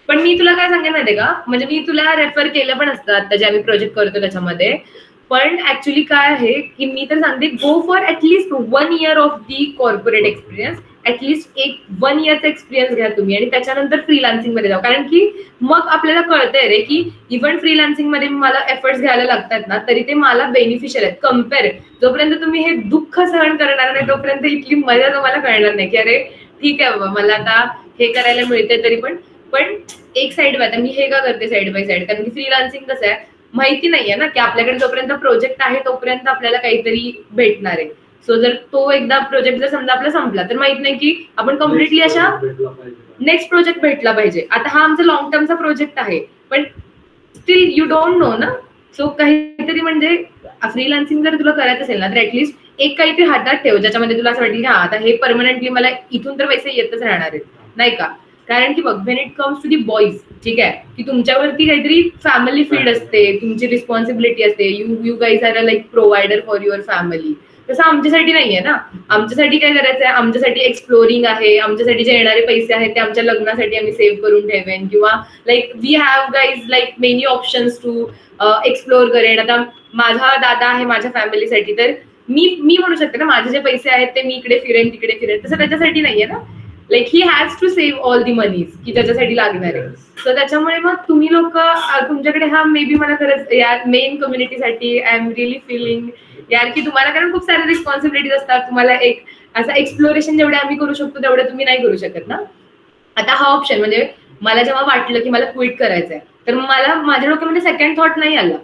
पण मी तुला काय सांगेन माहितीये का, म्हणजे मी तुला रेफर केलं पण असतं आता जे आम्ही प्रोजेक्ट करतो त्याच्यामध्ये. पण ऍक्च्युली काय आहे की मी तर सांगते go for at least 1 year of the corporate experience. At least 1 yearचा एक्सपिरियन्स घ्या तुम्ही आणि त्याच्यानंतर फ्रीलान्सिंग मध्ये जाऊ. कारण की मग आपल्याला कळतंय रे की इव्हन फ्रीलान्सिंग मध्ये मला एफर्ट्स घ्यायला लागतात ना, तरी ते मला बेनिफिशियल आहेत. कम्पेअर जोपर्यंत तुम्ही हे दुःख सहन करणार नाही तोपर्यंत इतकी मजा तुम्हाला कळणार नाही की अरे ठीक आहे बाबा मला आता हे करायला मिळते तरी पण एक साइड बाय, मी हे का करते साइड बाय साइड, कारण की फ्रीलान्सिंग कसं आहे माहिती नाहीये ना की आपल्याकडे जोपर्यंत प्रोजेक्ट आहे तोपर्यंत आपल्याला काहीतरी भेटणार आहे. सो जर तो एकदा प्रोजेक्ट जर समजा आपला संपला तर माहित नाही की आपण कम्प्लिटली अशा नेक्स्ट प्रोजेक्ट भेटला पाहिजे. आता हा आमचा लॉंग टर्मचा प्रोजेक्ट आहे पण स्टील यू डोंट नो ना. सो काहीतरी म्हणजे फ्रीलान्सिंग जर तुला करायचं असेल ना तर ऍटलीस्ट एक काहीतरी हातात ठेव ज्याच्यामध्ये तुला असं वाटेल की हा आता हे परमनंटली मला इथून तर पैसे येतच राहणार आहेत, नाही का. कारण की बघ when it comes to the boys, ठीक आहे, की तुमच्यावरती काहीतरी फॅमिली फीड असते, तुमची रिस्पॉन्सिबिलिटी असते. You guys are like provider for your family. तसं आमच्यासाठी नाहीये ना. आमच्यासाठी काय करायचं आहे, आमच्यासाठी एक्सप्लोरिंग आहे, आमच्यासाठी जे येणारे पैसे आहेत ते आमच्या लग्नासाठी आम्ही सेव्ह करून ठेवेन, किंवा like we have guys like many options to explore करेन. आता माझा दादा आहे माझ्या फॅमिलीसाठी, तर मी म्हणू शकते ना माझे जे पैसे आहेत ते मी इकडे फिरेन तिकडे फिरेन, तसं त्याच्यासाठी नाहीये ना. Like he has to save all the moneys की त्याच्यासाठी लागणार आहे. सो त्याच्यामुळे मग तुम्ही लोक तुमच्याकडे हा मे बी मला खरंच यार मेन कम्युनिटीसाठी आय एम रिअली फिलिंग यार की तुम्हाला, कारण खूप सारे रिस्पॉन्सिबिलिटीज असतात. तुम्हाला एक असं एक्सप्लोरेशन जेवढे आम्ही करू शकतो तेवढे तुम्ही नाही करू शकत ना. आता हा ऑप्शन म्हणजे मला जेव्हा वाटलं की मला क्विट करायचंय तर मला माझ्या डोक्यामध्ये सेकंड थॉट नाही आला.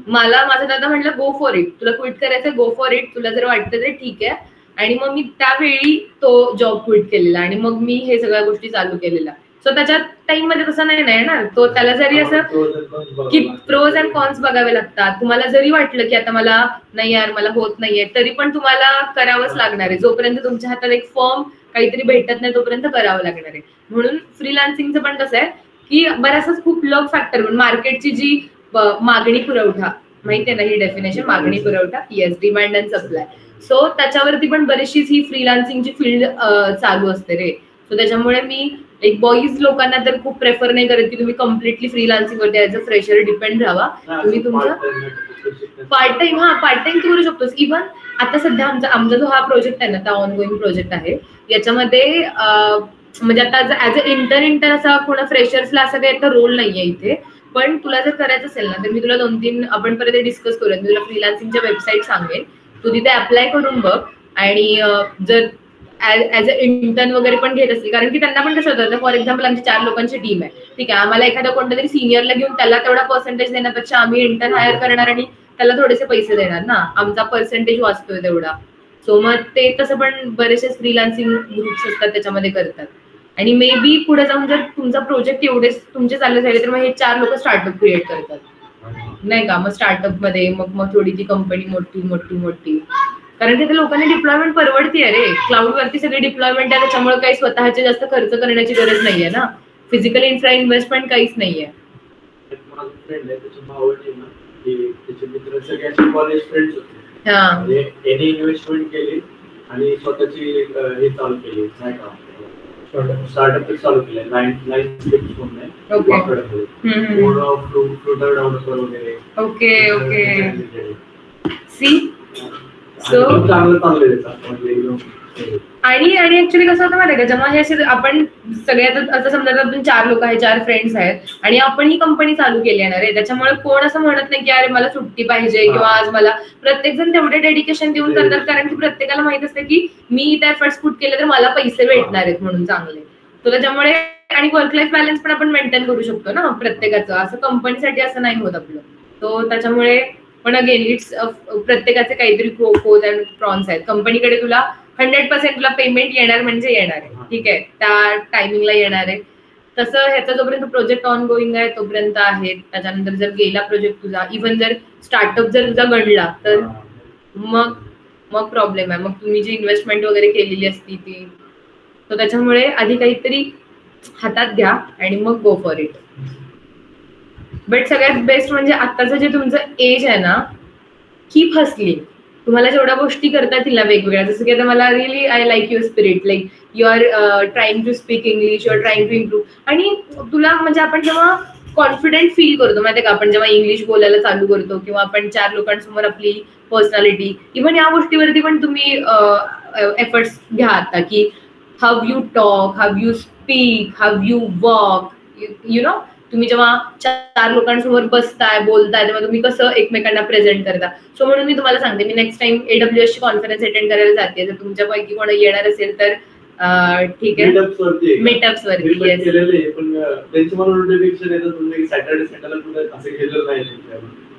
मला माझा दादा म्हटलं गो फॉर इट, तुला क्विट करायचंय गो फॉर इट, तुला जर वाटतं तर ठीक आहे. आणि मग मी त्यावेळी तो जॉब क्विट केलेला आणि मग मी हे सगळ्या गोष्टी चालू केलेल्या. सो त्याच्या टाइम मध्ये तसं नाही ना, तो त्याला जरी असं की प्रोज अँड कॉन्स बघावे लागतात. तुम्हाला जरी वाटलं की आता मला नाही यार मला होत नाहीये तरी पण तुम्हाला करावंच लागणार आहे. जोपर्यंत तुमच्या हातात एक फॉर्म काहीतरी भेटत नाही तोपर्यंत करावं लागणार आहे. म्हणून फ्रीलान्सिंगचं पण कसं आहे की बराचसाच खूप लक फॅक्टर म्हणून मार्केटची जी मागणी पुरवठा माहितीये ना ही डेफिनेशन, मागणी पुरवठा, yes, demand and supply. So त्याच्यावरती पण बरीचशी ही फ्रीलान्सिंगची फील्ड चालू असते रे. सो त्याच्यामुळे मी एक बॉईज लोकांना तर खूप प्रेफर नाही करत की तुम्ही कम्प्लिटली फ्रीलान्सिंग वरती ऍज अ फ्रेशर डिपेंड राहा. तुम्ही तुमचा पार्ट टाइम करू शकतोस. इव्हन आता सध्या आमचा जो हा प्रोजेक्ट आहे ना, तो ऑनगोईंग प्रोजेक्ट आहे. याच्यामध्ये म्हणजे आता ऍज अ इंटर्न असा कोणा फ्रेशर्सला असं काही रोल नाहीये इथे. पण तुला जर करायचं असेल ना तर मी तुला 2-3 आपण परत डिस्कस करूया. मी तुला फ्रीलान्सिंगच्या वेबसाईट सांगेन, तू तिथे अप्लाय करून बघ. आणि जर ऍज अ इंटर्न वगैरे पण घेत असतील, कारण की त्यांना पण कसं होतं, फॉर एक्झाम्पल आमची 4 लोकांची टीम आहे, ठीक आहे. आम्हाला एखादा कोणत्या तरी सिनियरला घेऊन त्याला तेवढा पर्सेंटेज देण्यापेक्षा आम्ही इंटर्न हायर करणार आणि त्याला थोडेसे पैसे देणार ना, आमचा पर्सेंटेज वाचतोय तेवढा. सो मग ते तसं पण बरेचसे फ्रीलान्सिंग ग्रुप्स असतात त्याच्यामध्ये करतात. आणि मे बी पुढे जाऊन जर तुमचा प्रोजेक्ट एवढेच तुमचे चालू झाले तर मग हे 4 लोक स्टार्टअप क्रिएट करतात, नाही का. मग स्टार्टअप मध्ये मग थोडी ती कंपनी मोठी, कारण की लोकांनी डिप्लॉयमेंट परवडतीये रे. क्लाउड वरती सगळी डिप्लॉयमेंट आहे, त्याच्यामुळे काही स्वतःचे जास्त खर्च करण्याची गरज नाहीये ना. फिजिकल इन्फ्रा इन्व्हेस्टमेंट काहीच नाहीये. कॉलेज फ्रेंड्स होते, त्यांनी इन्व्हेस्टमेंट केली आणि स्वतःची हे चालू केली, नाही का, स्टार्टअप चालू केले. 9 स्टेप्स म्हणून फ्लुटर डेव्हलपर वगैरे. Okay see. सो आणि ऍक्च्युली कसं होतं माहिती आहे का, जेव्हा हे असे आपण सगळ्यात आता समजा आपण 4 लोक आहेत, 4 फ्रेंड्स आहेत आणि आपण ही कंपनी चालू केली आहे ना रे, त्याच्यामुळे कोण असं म्हणत नाही की अरे मला सुट्टी पाहिजे किंवा आज मला. प्रत्येक जण तेवढे डेडिकेशन देऊन करतात, कारण की प्रत्येकाला माहित असतं की मी त्या एफर्ट्स पुट केले तर मला पैसे भेटणार आहेत म्हणून चांगले. तर त्याच्यामुळे आणि वर्क लाईफ बॅलन्स पण आपण मेंटेन करू शकतो ना प्रत्येकाचं, असं कंपनीसाठी असं नाही होत आपलं. तो त्याच्यामुळे पण अगेन इट्स प्रत्येकाचे काहीतरी प्रोज अँड प्रॉन्स आहेत. कंपनीकडे तुला 100% तुला पेमेंट येणार म्हणजे येणार आहे, ठीक आहे, त्या टायमिंगला येणार आहे. तसं ह्याचा जोपर्यंत प्रोजेक्ट ऑन गोईंग आहे तोपर्यंत आहे. त्याच्यानंतर जर गेला प्रोजेक्ट तुझा, इव्हन जर स्टार्टअप जर तुझा गणला तर मग प्रॉब्लेम आहे. मग तुम्ही जी इन्व्हेस्टमेंट वगैरे केलेली असती ती, तर त्याच्यामुळे आधी काहीतरी हातात घ्या आणि मग गो फॉर इट. बट सगळ्यात बेस्ट म्हणजे आत्ताचं जे तुमचं एज आहे ना, कीप हसलिंग. तुम्हाला जेवढ्या गोष्टी करता येतील ना वेगवेगळ्या, जसं की आता मला really I like your spirit, like you are trying to speak English, you are trying to improve. आणि तुला म्हणजे आपण जेव्हा कॉन्फिडेंट फील करतो माहिती का, आपण जेव्हा इंग्लिश बोलायला चालू करतो किंवा आपण 4 लोकांसमोर आपली पर्सनॅलिटी, इव्हन या गोष्टीवरती पण तुम्ही एफर्ट्स घ्या आता, की how you talk, how you speak, how you walk, you know. तुम्ही जेव्हा 4 लोकांसमोर बसताय बोलताय तेव्हा तुम्ही कसं एकमेकांना प्रेझेंट करता. सो म्हणून मी तुम्हाला सांगते, मी नेक्स्ट टाइम AWS ची कॉन्फरन्स अटेंड करायला जाते. जर तुमच्यापैकी कोण येणार असेल तर ठीक आहे, मीटअप्स वरती.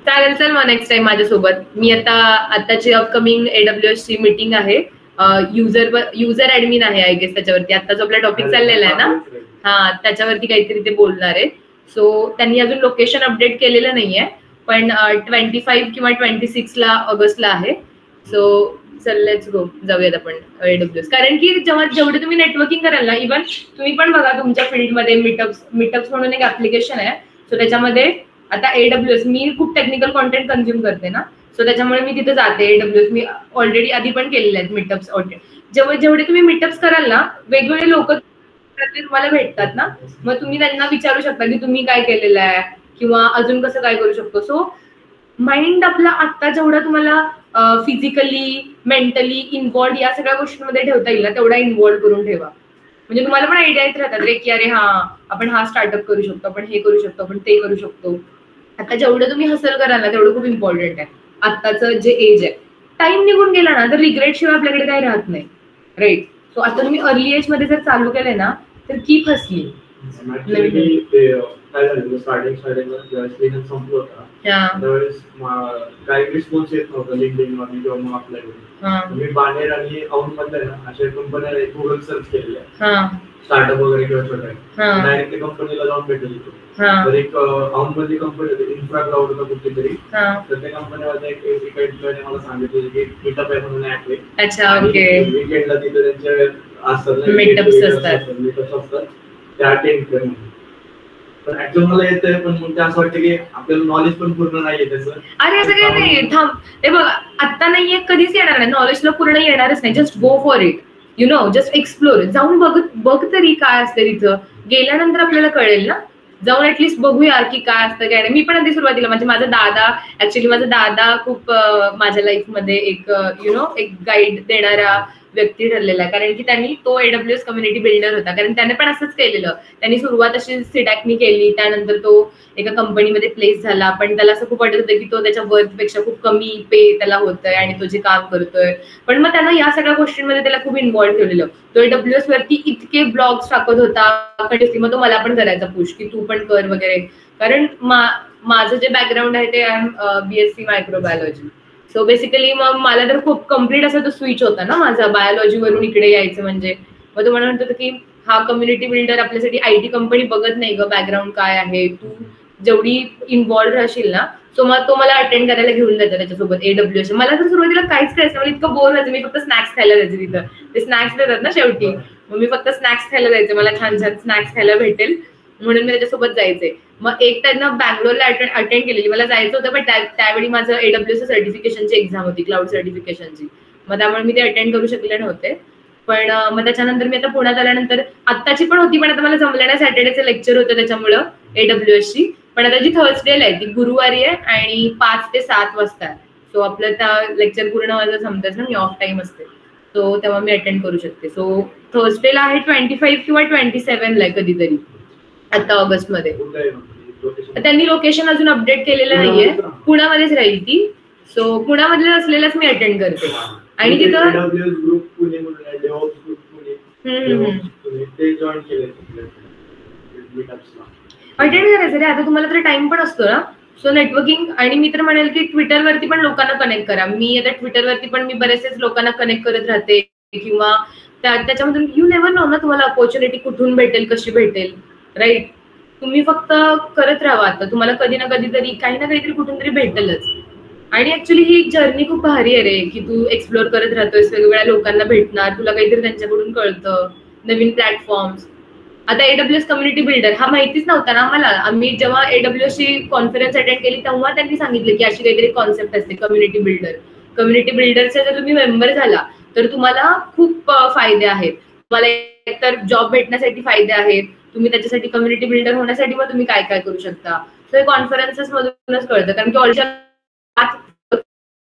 चालेल मग नेक्स्ट टाइम माझ्यासोबत. मी आताची अपकमिंग AWS ची मीटिंग आहे, युजर ऍडमिन आहे आय गेस त्याच्यावरती. आता जो आपला टॉपिक चाललेला आहे ना, त्याच्यावरती काहीतरी ते बोलणार आहे. सो त्यांनी अजून लोकेशन अपडेट केलेलं नाहीये, पण 25 किंवा 26 ऑगस्टला आहे. सो चल लेट्स गो, जाऊयात आपण AWS. कारण की जेवढे तुम्ही नेटवर्किंग कराल ना, इव्हन तुम्ही पण बघा तुमच्या फील्डमध्ये मीटअप्स म्हणून एक ऍप्लिकेशन आहे. सो त्याच्यामध्ये आता AWS, मी खूप टेक्निकल कॉन्टेंट कन्झ्युम करते ना, सो त्याच्यामुळे मी तिथे जाते. AWS मी ऑलरेडी आधी पण केलेले आहेत मीटअप्स. जेवढे तुम्ही मीटअप्स कराल ना, वेगवेगळे लोक तुम्हाला भेटतात ना, मग तुम्ही त्यांना विचारू शकता की तुम्ही काय केलेलं आहे किंवा अजून कसं काय करू शकतो. सो माइंड आपला आत्ता जेवढा तुम्हाला फिजिकली मेंटली इन्व्हॉल्ड या सगळ्या गोष्टींमध्ये ठेवता येईल ना, तेवढा इन्व्हॉल्व करून ठेवा. म्हणजे तुम्हाला पण आयडिया येत राहतात रे की अरे आपण हा स्टार्टअप करू शकतो, आपण हे करू शकतो, आपण ते करू शकतो. आता जेवढं तुम्ही हसल कराल ना तेवढं खूप इम्पॉर्टंट आहे. आत्ताचं जे एज आहे, टाइम निघून गेला ना तर रिग्रेट शिवाय आपल्याकडे काही राहत नाही, राईट. सो आता तुम्ही अर्ली एज मध्ये जर चालू केलंय ना तर कीप हसली. काय झालं स्टार्टिंग संपलं होता त्यावेळेस काही रिस्पॉन्स येत नव्हता लिंक्डइन किंवा मग अप्लाय करून. मी बाहेर आणि औंध मधल्या ना अशा कंपन्या गुगल सर्च केलेल्या, स्टार्टअप वगैरे किंवा छोट्या, डायरेक्ट कंपनीला जाऊन भेटत होतो. तर एक औंध मध्ये कंपनी होती, इन्फ्रा क्लाउड होता कुठेतरी, तर त्या कंपनीमध्ये एक एम्प्लॉयने मला सांगितलं की मीटअप आहे म्हणून ऍप आहे, वीकेंडला तिथे त्यांचे असतात मीटअप्स असतात, त्या अटेंड करून. मला येतंय पण मग असं वाटतं की आपल्याला नॉलेज पण पूर्ण नाहीये त्याचं. अरे असं काही नाही, थांब, हे बघ आता नाहीये, कधीच येणार नाही, नॉलेजला पूर्ण येणारच नाही. Just go for it, you know, just explore. जाऊन बघ तरी काय असतं तिथं, गेल्यानंतर आपल्याला कळेल ना. जाऊन ऍटलीस्ट बघूया की काय असतं काय नाही. मी पण आधी सुरुवातीला म्हणजे माझा दादा खूप माझ्या लाईफमध्ये एक यु नो एक गाईड देणारा व्यक्ती ठरलेला आहे, कारण की त्यांनी तो AWS कम्युनिटी बिल्डर होता. कारण त्याने पण असंच केलेलं, त्यांनी सुरुवात अशी सिडॅकनी केली, त्यानंतर तो एका कंपनीमध्ये प्लेस झाला, पण त्याला असं खूप वाटत होतं की तो त्याच्या वर्कपेक्षा खूप कमी पे त्याला होतोय आणि तो जे काम करतोय. पण मग त्यानं या सगळ्या गोष्टींमध्ये त्याला खूप इन्व्हॉल्व्ह ठेवलेलं. तो AWS वरती इतके ब्लॉग्स टाकत होता, मग तो मला पण करायचा पुश की तू पण कर वगैरे. कारण माझं जे बॅकग्राऊंड आहे ते BSc मायक्रोबायोलॉजी. सो बेसिकली मग मला तर खूप कम्प्लीट असा तो स्विच होता ना माझा, बायोलॉजीवरून इकडे यायचं म्हणजे. मग तो मला म्हणत होता की हा कम्युनिटी बिल्डर आपल्यासाठी IT कंपनी बघत नाही ग, बॅकग्राऊंड काय आहे, तू जेवढी इन्व्हॉल्व्ह राहशील ना. सो मग तो मला अटेंड करायला घेऊन जायचा त्याच्यासोबत AWS. मला तर सुरुवातीला काहीच करायचं, मला इतकं बोर व्हायचं, मी फक्त स्नॅक्स खायला जायचे तिथं. ते स्नॅक्स देतात ना शेवटी, मग मी फक्त स्नॅक्स खायला जायचे, मला छान छान स्नॅक्स खायला भेटेल म्हणून मी त्याच्यासोबत जायचे. मग एक त्यांना बँगलोरला अटेंड केलेली, मला जायचं होतं, पण त्यावेळी माझं AWS सर्टिफिकेशनची एक्झाम होती, क्लाउड सर्टिफिकेशनची. मग त्यामुळे मी ते अटेंड करू शकले नव्हते. पण मग त्याच्यानंतर मी आता पुण्यात आल्यानंतर आत्ताची पण होती, पण आता मला जमलं नाही, सॅटर्डेचं लेक्चर होतं त्याच्यामुळं AWSची. पण आता जी थर्सडेला आहे ती गुरुवारी आहे आणि 5 ते 7 वाजता आहे. सो आपलं त्या लेक्चर पूर्ण माझं जमतच ना, मी ऑफ टाइम असते, सो तेव्हा मी अटेंड करू शकते. सो थर्सडेला आहे 25 किंवा 27ला आहे कधीतरी, आता ऑगस्ट मध्ये. त्यांनी लोकेशन अजून अपडेट केलेलं नाहीये, पुण्यामध्येच राहील ती. सो पुण्यामधले असलेल्याच मी अटेंड करते. आणि तिथं अटेंड करायचं रे. आता तुम्हाला तर टाइम पण असतो ना, सो नेटवर्किंग. आणि मी तर म्हणेल की ट्विटरवरती पण लोकांना कनेक्ट करा. मी आता ट्विटरवरती पण मी बरेचसेच लोकांना कनेक्ट करत राहते, किंवा त्याच्यामधून यू नेव्हर नो ना तुम्हाला अपॉर्च्युनिटी कुठून भेटेल, कशी भेटेल, राईट. तुम्ही फक्त करत राहा. आता तुम्हाला कधी ना कधीतरी काही ना काहीतरी कुठून तरी भेटेलच. आणि ऍक्च्युली ही जर्नी खूप भारी आहे रे, की तू एक्सप्लोर करत राहतोयस, वेगवेगळ्या लोकांना भेटणार, तुला काहीतरी त्यांच्याकडून कळतं, नवीन प्लॅटफॉर्म्स. आता AWS कम्युनिटी बिल्डर हा माहितीच नव्हता ना आम्हाला. आम्ही जेव्हा AWS ची कॉन्फरन्स अटेंड केली तेव्हा त्यांनी सांगितलं की अशी काहीतरी कॉन्सेप्ट असते कम्युनिटी बिल्डर. कम्युनिटी बिल्डरचा जर तुम्ही मेंबर झाला तर तुम्हाला खूप फायदे आहेत. तुम्हाला एकतर जॉब भेटण्यासाठी फायदे आहेत, तुम्ही त्याच्यासाठी कम्युनिटी बिल्डर होण्यासाठी मग तुम्ही काय काय करू शकता. सो हे कॉन्फरन्सेस मधूनच कळतं, कारण की ऑलरेडी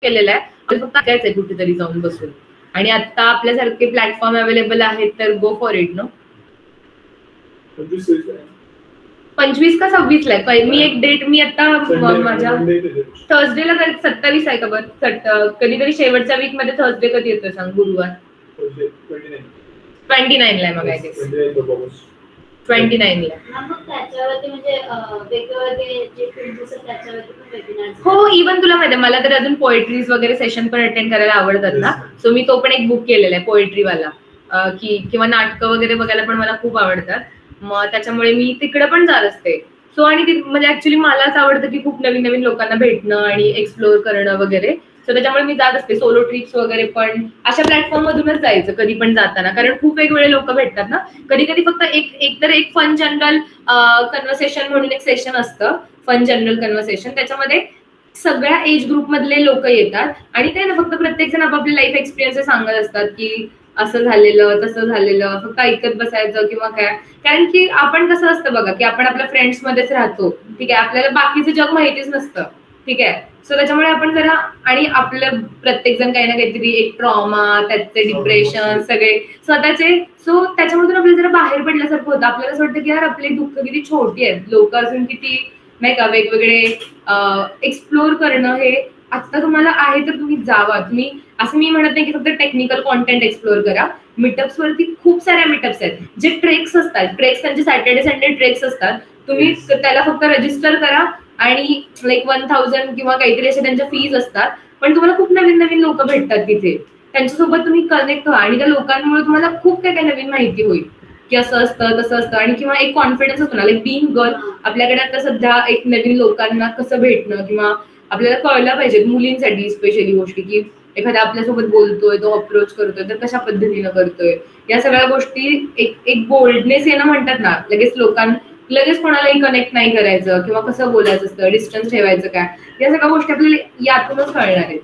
केलेलं आहे, फक्त कायच आहे कुठेतरी जाऊन बसून. आणि आता आपल्यासारखे प्लॅटफॉर्म अवेलेबल आहेत तर गो फॉर इट. नो 25 का 26 ला मी एक डेट, मी आता माझ्या थर्सडेला 27 आहे का बरं, कधीतरी शेवटच्या वीक मध्ये थर्सडे कधी येतोय सांग, गुरुवार 29 ला आहे. मग 29 ला. हो, इव्हन तुला माहिती आहे मला तर अजून पोएट्रीज वगैरे सेशन पण अटेंड करायला आवडतात ना. सो मी तो पण एक बुक केलेला आहे पोएट्रीवाला, किंवा नाटकं वगैरे बघायला पण मला खूप आवडतात. मग त्याच्यामुळे मी तिकडे पण जात असते. सो आणि म्हणजे ऍक्च्युली मलाच आवडतं की खूप नवीन नवीन लोकांना भेटणं आणि एक्सप्लोर करणं वगैरे. सो त्याच्यामुळे मी जात असते. सोलो ट्रिप्स वगैरे पण अशा प्लॅटफॉर्म मधूनच जायचं कधी पण जाताना, कारण खूप वेगवेगळे लोक भेटतात ना. कधी कधी फक्त एक फन जनरल कन्व्हर्सेशन म्हणून एक सेशन असतं, फन जनरल कन्व्हर्सेशन. त्याच्यामध्ये सगळ्या एज ग्रुप मधले लोक येतात आणि ते ना फक्त प्रत्येक जण आपापले लाईफ एक्सपिरियन्स सांगत असतात की असं झालेलं तसं झालेलं, फक्त ऐकत बसायचं किंवा काय. कारण की आपण कसं असतं बघा की आपण आपल्या फ्रेंड्स मध्येच राहतो, ठीक आहे, आपल्याला बाकीचं जग माहितीच नसतं, ठीक आहे. सो त्याच्यामुळे आपण जरा, आणि आपलं प्रत्येक जण काही ना काहीतरी एक ट्रॉमा, त्याचे डिप्रेशन सगळे स्वतःचे, सो त्याच्यामधून आपल्याला जरा बाहेर पडल्यासारखं होतं. आपल्याला असं वाटतं की यार आपली दुःख किती छोटी आहेत, लोक अजून किती नाही का वेगवेगळे एक्सप्लोर करणं. हे आता तुम्हाला आहे तर तुम्ही जावा. तुम्ही असं मी म्हणत नाही की फक्त टेक्निकल कॉन्टेंट एक्सप्लोर करा. मीटअप्स वरती खूप साऱ्या मीटअप्स आहेत, जे ट्रेक्स असतात, ट्रेक्स त्यांचे सॅटर्डे संडे ट्रेक्स असतात. तुम्ही त्याला फक्त रजिस्टर करा आणि लाईक 1000 किंवा काहीतरी असे त्यांच्या फीज असतात, पण तुम्हाला खूप नवीन नवीन लोक भेटतात तिथे. त्यांच्यासोबत तुम्ही कनेक्ट व्हा आणि त्या लोकांमुळे तुम्हाला खूप काही काही नवीन माहिती होईल की असं असतं तसं असतं. आणि किंवा एक कॉन्फिडन्स असतो ना, लाईक बीइंग गर्ल. आपल्याकडे आता सध्या एक नवीन लोकांना कसं भेटणं, किंवा आपल्याला कळलं पाहिजे मुलींसाठी स्पेशली गोष्टी, की एखादा आपल्यासोबत बोलतोय, तो अप्रोच करतोय तर कशा पद्धतीनं करतोय, या सगळ्या गोष्टी एक बोल्डनेस येणं म्हणतात ना, लगेच लगेच कोणालाही कनेक्ट नाही करायचं किंवा कसं बोलायचं असतं, डिस्टन्स ठेवायचं काय, या सगळ्या गोष्टी आपल्याला यातूनच कळणार आहेत.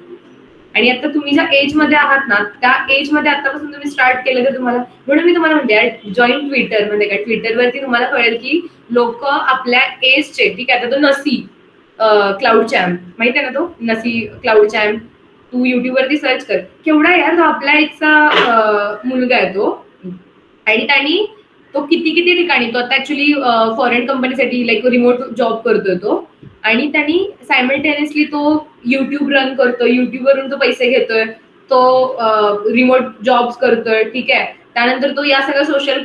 आणि आता तुम्ही ज्या एज मध्ये आहात ना, त्या एज मध्ये आतापासून तुम्ही स्टार्ट केलं तर तुम्हाला, म्हणून मी तुम्हाला म्हणते जॉईन ट्विटर मध्ये काय, ट्विटरवरती तुम्हाला कळेल की लोक आपल्या एजचे, ठीक आहे, आता तो नसी क्लाउड चॅम्प माहिती आहे ना, तो नसी क्लाउड चॅम्प, तू युट्यूब वरती सर्च कर, केवढा यार तो आपल्या एजचा मुलगा आहे तो, आणि त्यांनी तो किती ठिकाणी, तो आता ऍक्च्युली फॉरेन कंपनीसाठी लाईक रिमोट जॉब करतोय तो, आणि त्यांनी सायमल्टेनियसली तो युट्यूब रन करतोय, युट्यूबवरून तो पैसे घेतोय, तो रिमोट जॉब्स करतोय, ठीक आहे. त्यानंतर तो या सगळ्या सोशल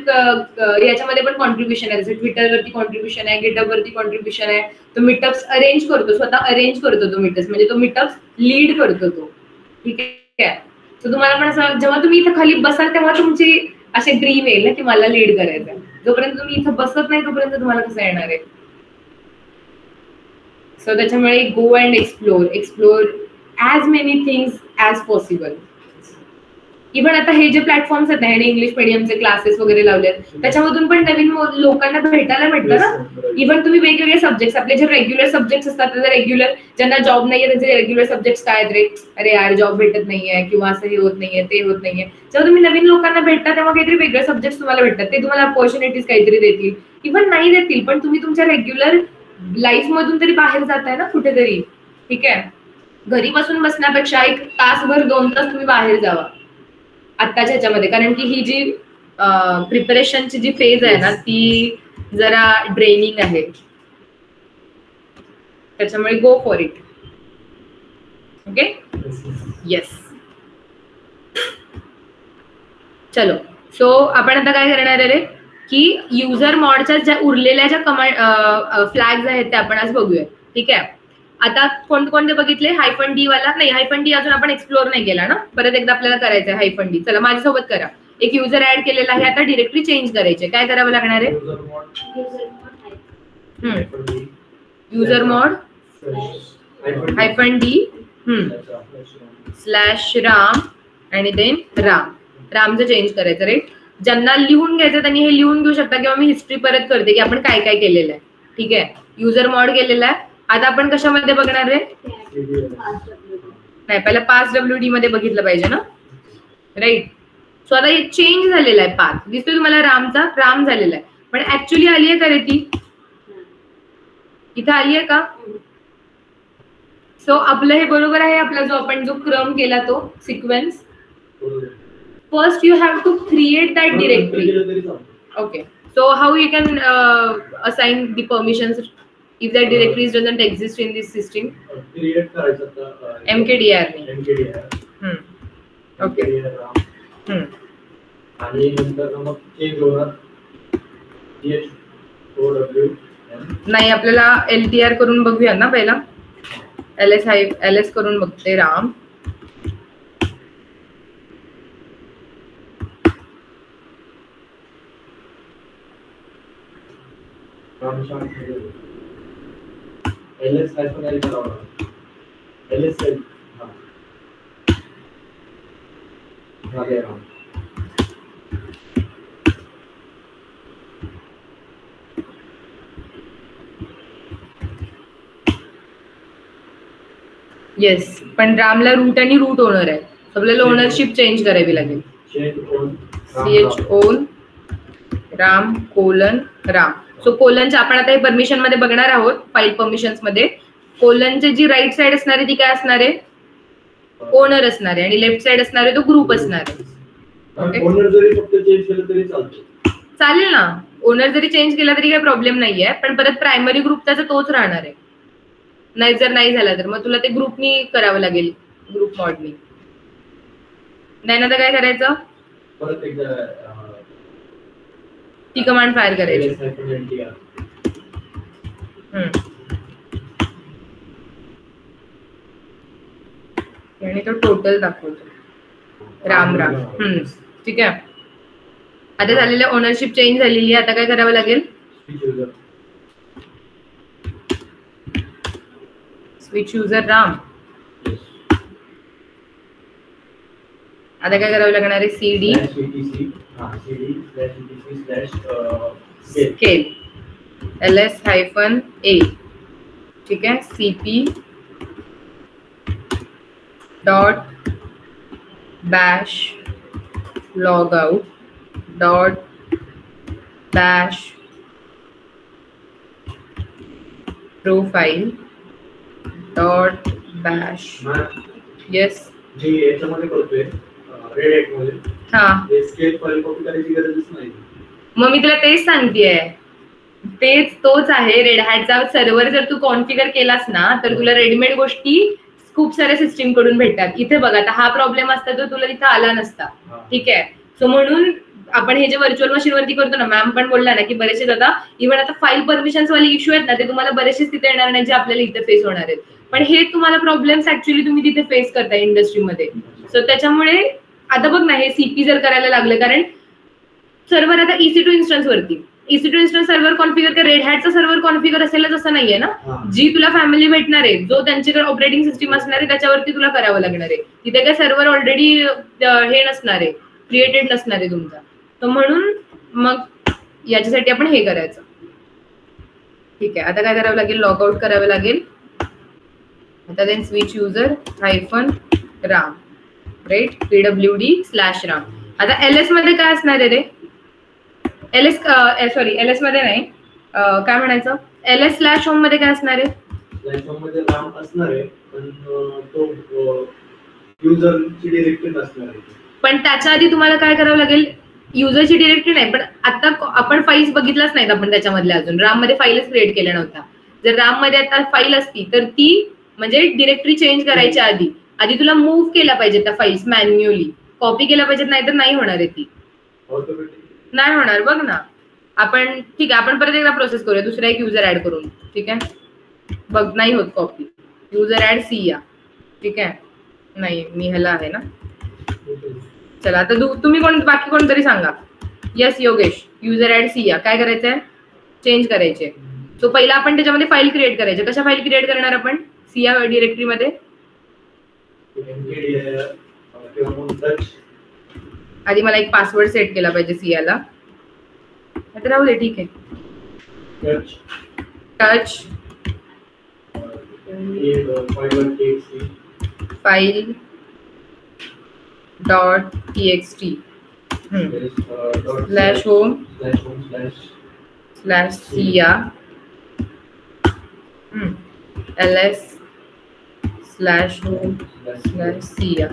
याच्यामध्ये पण कॉन्ट्रीब्युशन आहे, जसं ट्विटरवरती कॉन्ट्रीब्युशन आहे, गिटहबवरती कॉन्ट्रीब्युशन आहे, तो मीटअप्स अरेंज करतो, स्वतः अरेंज करतो तो मीटअप्स, म्हणजे तो मीटअप्स लीड करतो तो, ठीक आहे. सो तुम्हाला पण असं, जेव्हा तुम्ही इथं खाली बसाल तेव्हा तुमची असे ड्रीम येईल ना की मला लीड करायचं आहे. जोपर्यंत तुम्ही इथं बसत नाही तोपर्यंत तुम्हाला कसं येणार आहे. सो त्याच्यामुळे go and explore as many things as possible. Even आता हे जे प्लॅटफॉर्म्स आहेत ना, इंग्लिश मिडियमचे क्लासेस वगैरे लावलेत, त्याच्यामधून पण नवीन लोकांना भेटायला भेटतं ना. इव्हन तुम्ही वेगवेगळे सब्जेक्ट्स, आपले जे रेग्युलर सब्जेक्ट्स असतात, त्याचे रेग्युलर, ज्यांना जॉब नाहीये त्यांचे रेग्युलर सब्जेक्ट्स काय आहेत रे, अरे यार जॉब भेटत नाहीये किंवा असं हे होत नाहीये, ते होत नाहीये. जेव्हा तुम्ही नवीन लोकांना भेटता तेव्हा काहीतरी वेगळे सब्जेक्ट्स तुम्हाला भेटतात, ते तुम्हाला अपॉर्च्युनिटीज काहीतरी देतील, इव्हन नाही देतील, पण तुम्ही तुमच्या रेग्युलर लाईफ मधून तरी बाहेर जाताय ना कुठेतरी, ठीक आहे. घरी बसून बसण्यापेक्षा एक तासभर 2 तास तुम्ही बाहेर जावा आत्ताच्या ह्याच्यामध्ये, कारण की ही जी प्रिपरेशनची जी फेज आहे ना, ती जरा ड्रेनिंग आहे, त्याच्यामुळे go for it. Okay, yes. चलो, सो आपण आता काय करणार आहे रे, की युजर मॉडच्या ज्या उरलेल्या ज्या कमांड फ्लॅग्स आहेत त्या आपण आज बघूया, ठीक आहे. आता कोणते बघितले, -d वाला नाही, -d अजून आपण एक्सप्लोर नाही केला ना, परत एकदा आपल्याला करायचं आहे -d. चला माझ्यासोबत करा. एक युजर ऍड केलेला आहे, आता डिरेक्टरी चेंज करायची, काय करावं लागणार आहे, युजर मॉड -d /राम आणि देन रामचं चेंज करायचं, राईट. ज्यांना लिहून घ्यायचं त्यांनी हे लिहून घेऊ शकता, किंवा मी हिस्ट्री परत करते की आपण काय काय केलेलं आहे, ठीक आहे. युजर मॉड केलेला आहे. आता आपण कशामध्ये बघणार आहे, नाही पहिला passwd मध्ये बघितलं पाहिजे ना, राईट. सो आता हे चेंज झालेला आहे, पाथ दिसतोय तुम्हाला, राम झालेला आहे, पण ऍक्च्युली आली आहे का रे ती, इथं आली आहे का. सो आपलं हे बरोबर आहे, आपला जो आपण जो क्रम केला तो sequence. First you have to create that directory. Okay, so how you can assign the permissions if that directories doesn't exist in this system? Create करायचं mkdir ओके. आणि नंतर मग चेंज होणार chow नाही, आपल्याला ltr करून बघूया ना पहिला. ls करून बघते, राम. ls -l करावं, ls राम. येस, पण रामला रूट आणि रूट ओनर आहे, आपल्याला ओनरशिप चेंज करावी लागेल. ch राम :राम. सो कोलनच्या आपण आता हे परमिशन मध्ये बघणार आहोत, फाईल परमिशन्स मध्ये. कोलनची जी राईट साइड असणार आहे ती काय असणार आहे, ओनर असणार आहे, आणि लेफ्ट साइड असणार आहे तो ग्रुप असणार आहे. ओनर जरी फक्त चेंज केलं तरी चालेल ना, ओनर जरी चेंज केला तरी काही प्रॉब्लेम नाहीये, पण परत प्रायमरी ग्रुप त्याचा तोच राहणार आहे. नाही जर नाही झाला तर मग तुला ते ग्रुपनी करावं लागेल, ग्रुप मॉडनी. नाही ना तर काय करायचं, परत एकदा ती कमांड फायर करायची. आणि तो टोटल दाखवतो, राम. ठीक आहे. आता झालेलं ओनरशिप चेंज झालेली आहे, आता काय करावं लागेल, स्विच युजर राम. आता काय करावं लागणार आहे, cd स्केल. ls-a, ठीक है, cp dot bash logout dot bash profile dot bash. Yes, जी याच्यामध्ये करतोय रेड मध्ये. हा, स्केल फाईल कॉपी करायची गरजच नाही. मग मी तुला तेच सांगतेय, तेच तोच आहे रेड हॅटचा सर्व्हर. जर तू कॉन्फिगर केलास ना तर तुला रेडीमेड गोष्टी खूप साऱ्या सिस्टीम कडून भेटतात. इथे बघ आता हा प्रॉब्लेम असता तर तुला तिथे आला नसता. ठीक आहे, सो म्हणून आपण हे जे व्हर्च्युअल मशीन वरती करतो ना, मॅम पण बोलला ना की बरेचसे आता इव्हन आता फाईल परमिशन्स वाले इश्यू आहेत ना, ते तुम्हाला बरेचसेच तिथे येणार नाही जे आपल्याला इथे फेस होणार आहेत. पण हे तुम्हाला प्रॉब्लेम्स ऍक्च्युअली तुम्ही तिथे फेस करताय इंडस्ट्रीमध्ये. सो त्याच्यामुळे आता बघ ना, हे सीपी जर करायला लागलं, कारण सर्व्हर आता EC2 इन्स्टन्स वरती, EC2 इन्स्टन्स सर्व्हर कॉन्फिगर का रेड हॅटचा सर्व्हर कॉन्फिगर असेलच असं नाहीये ना. जी तुला फॅमिली भेटणार आहे, जो त्यांच्याकडे ऑपरेटिंग सिस्टीम असणार आहे त्याच्यावरती तुला करावं लागणार आहे. तिथे काय सर्व्हर ऑलरेडी हे नसणार आहे, क्रिएटेड नसणार आहे तुमचा. तर म्हणून मग याच्यासाठी आपण हे करायचं. ठीक आहे, आता काय करावं लागेल, लॉग आउट करावं लागेल. आता then switch user -ram, right, pwd/ram. आता ls मध्ये काय असणार आहे रे, ls मध्ये नाही, काय म्हणायचं, ls/home मध्ये काय असणार आहे, स्लॅश मध्ये राम असणार आहे, पण तो युजरची डिरेक्टरी असणार आहे. पण त्याच्या आधी तुम्हाला काय करावं लागेल, युजरची डिरेक्टरी नाही, पण आता आपण फाईल्स बघितल्याच नाहीत आपण त्याच्यामधल्या, अजून राम मध्ये फाईलच क्रिएट केला नव्हता. जर राम मध्ये आता फाईल असती तर ती म्हणजे डिरेक्टरी चेंज करायच्या आधी तुला मूव्ह केला पाहिजे त्या फाईल्स मॅन्युअली, कॉपी केल्या पाहिजेत, नाही तर नाही होणार आहे ती, नाही होणार. बघ ना आपण, ठीक आहे, आपण परत एकदा प्रोसेस करूया, दुसरा एक युजर ऍड करून. ठीक आहे, बघ नाही होत कॉपी, युजर ऍड सिया. ठीक आहे, नाही मी ह्याला आहे ना. चला आता तुम्ही बाकी कोणतरी सांगा. यस योगेश, युजर ऍड सिया काय करायचंय, चेंज करायचे. सो पहिला आपण त्याच्यामध्ये फाईल क्रिएट करायचे. कशा फाईल क्रिएट करणार आपण सिया डिरेक्टरी मध्ये, आधी मला एक पासवर्ड सेट केला पाहिजे सियाला. आता राहू दे, ठीक आहे. Touch file dot txt /home /sia ls/home /sia.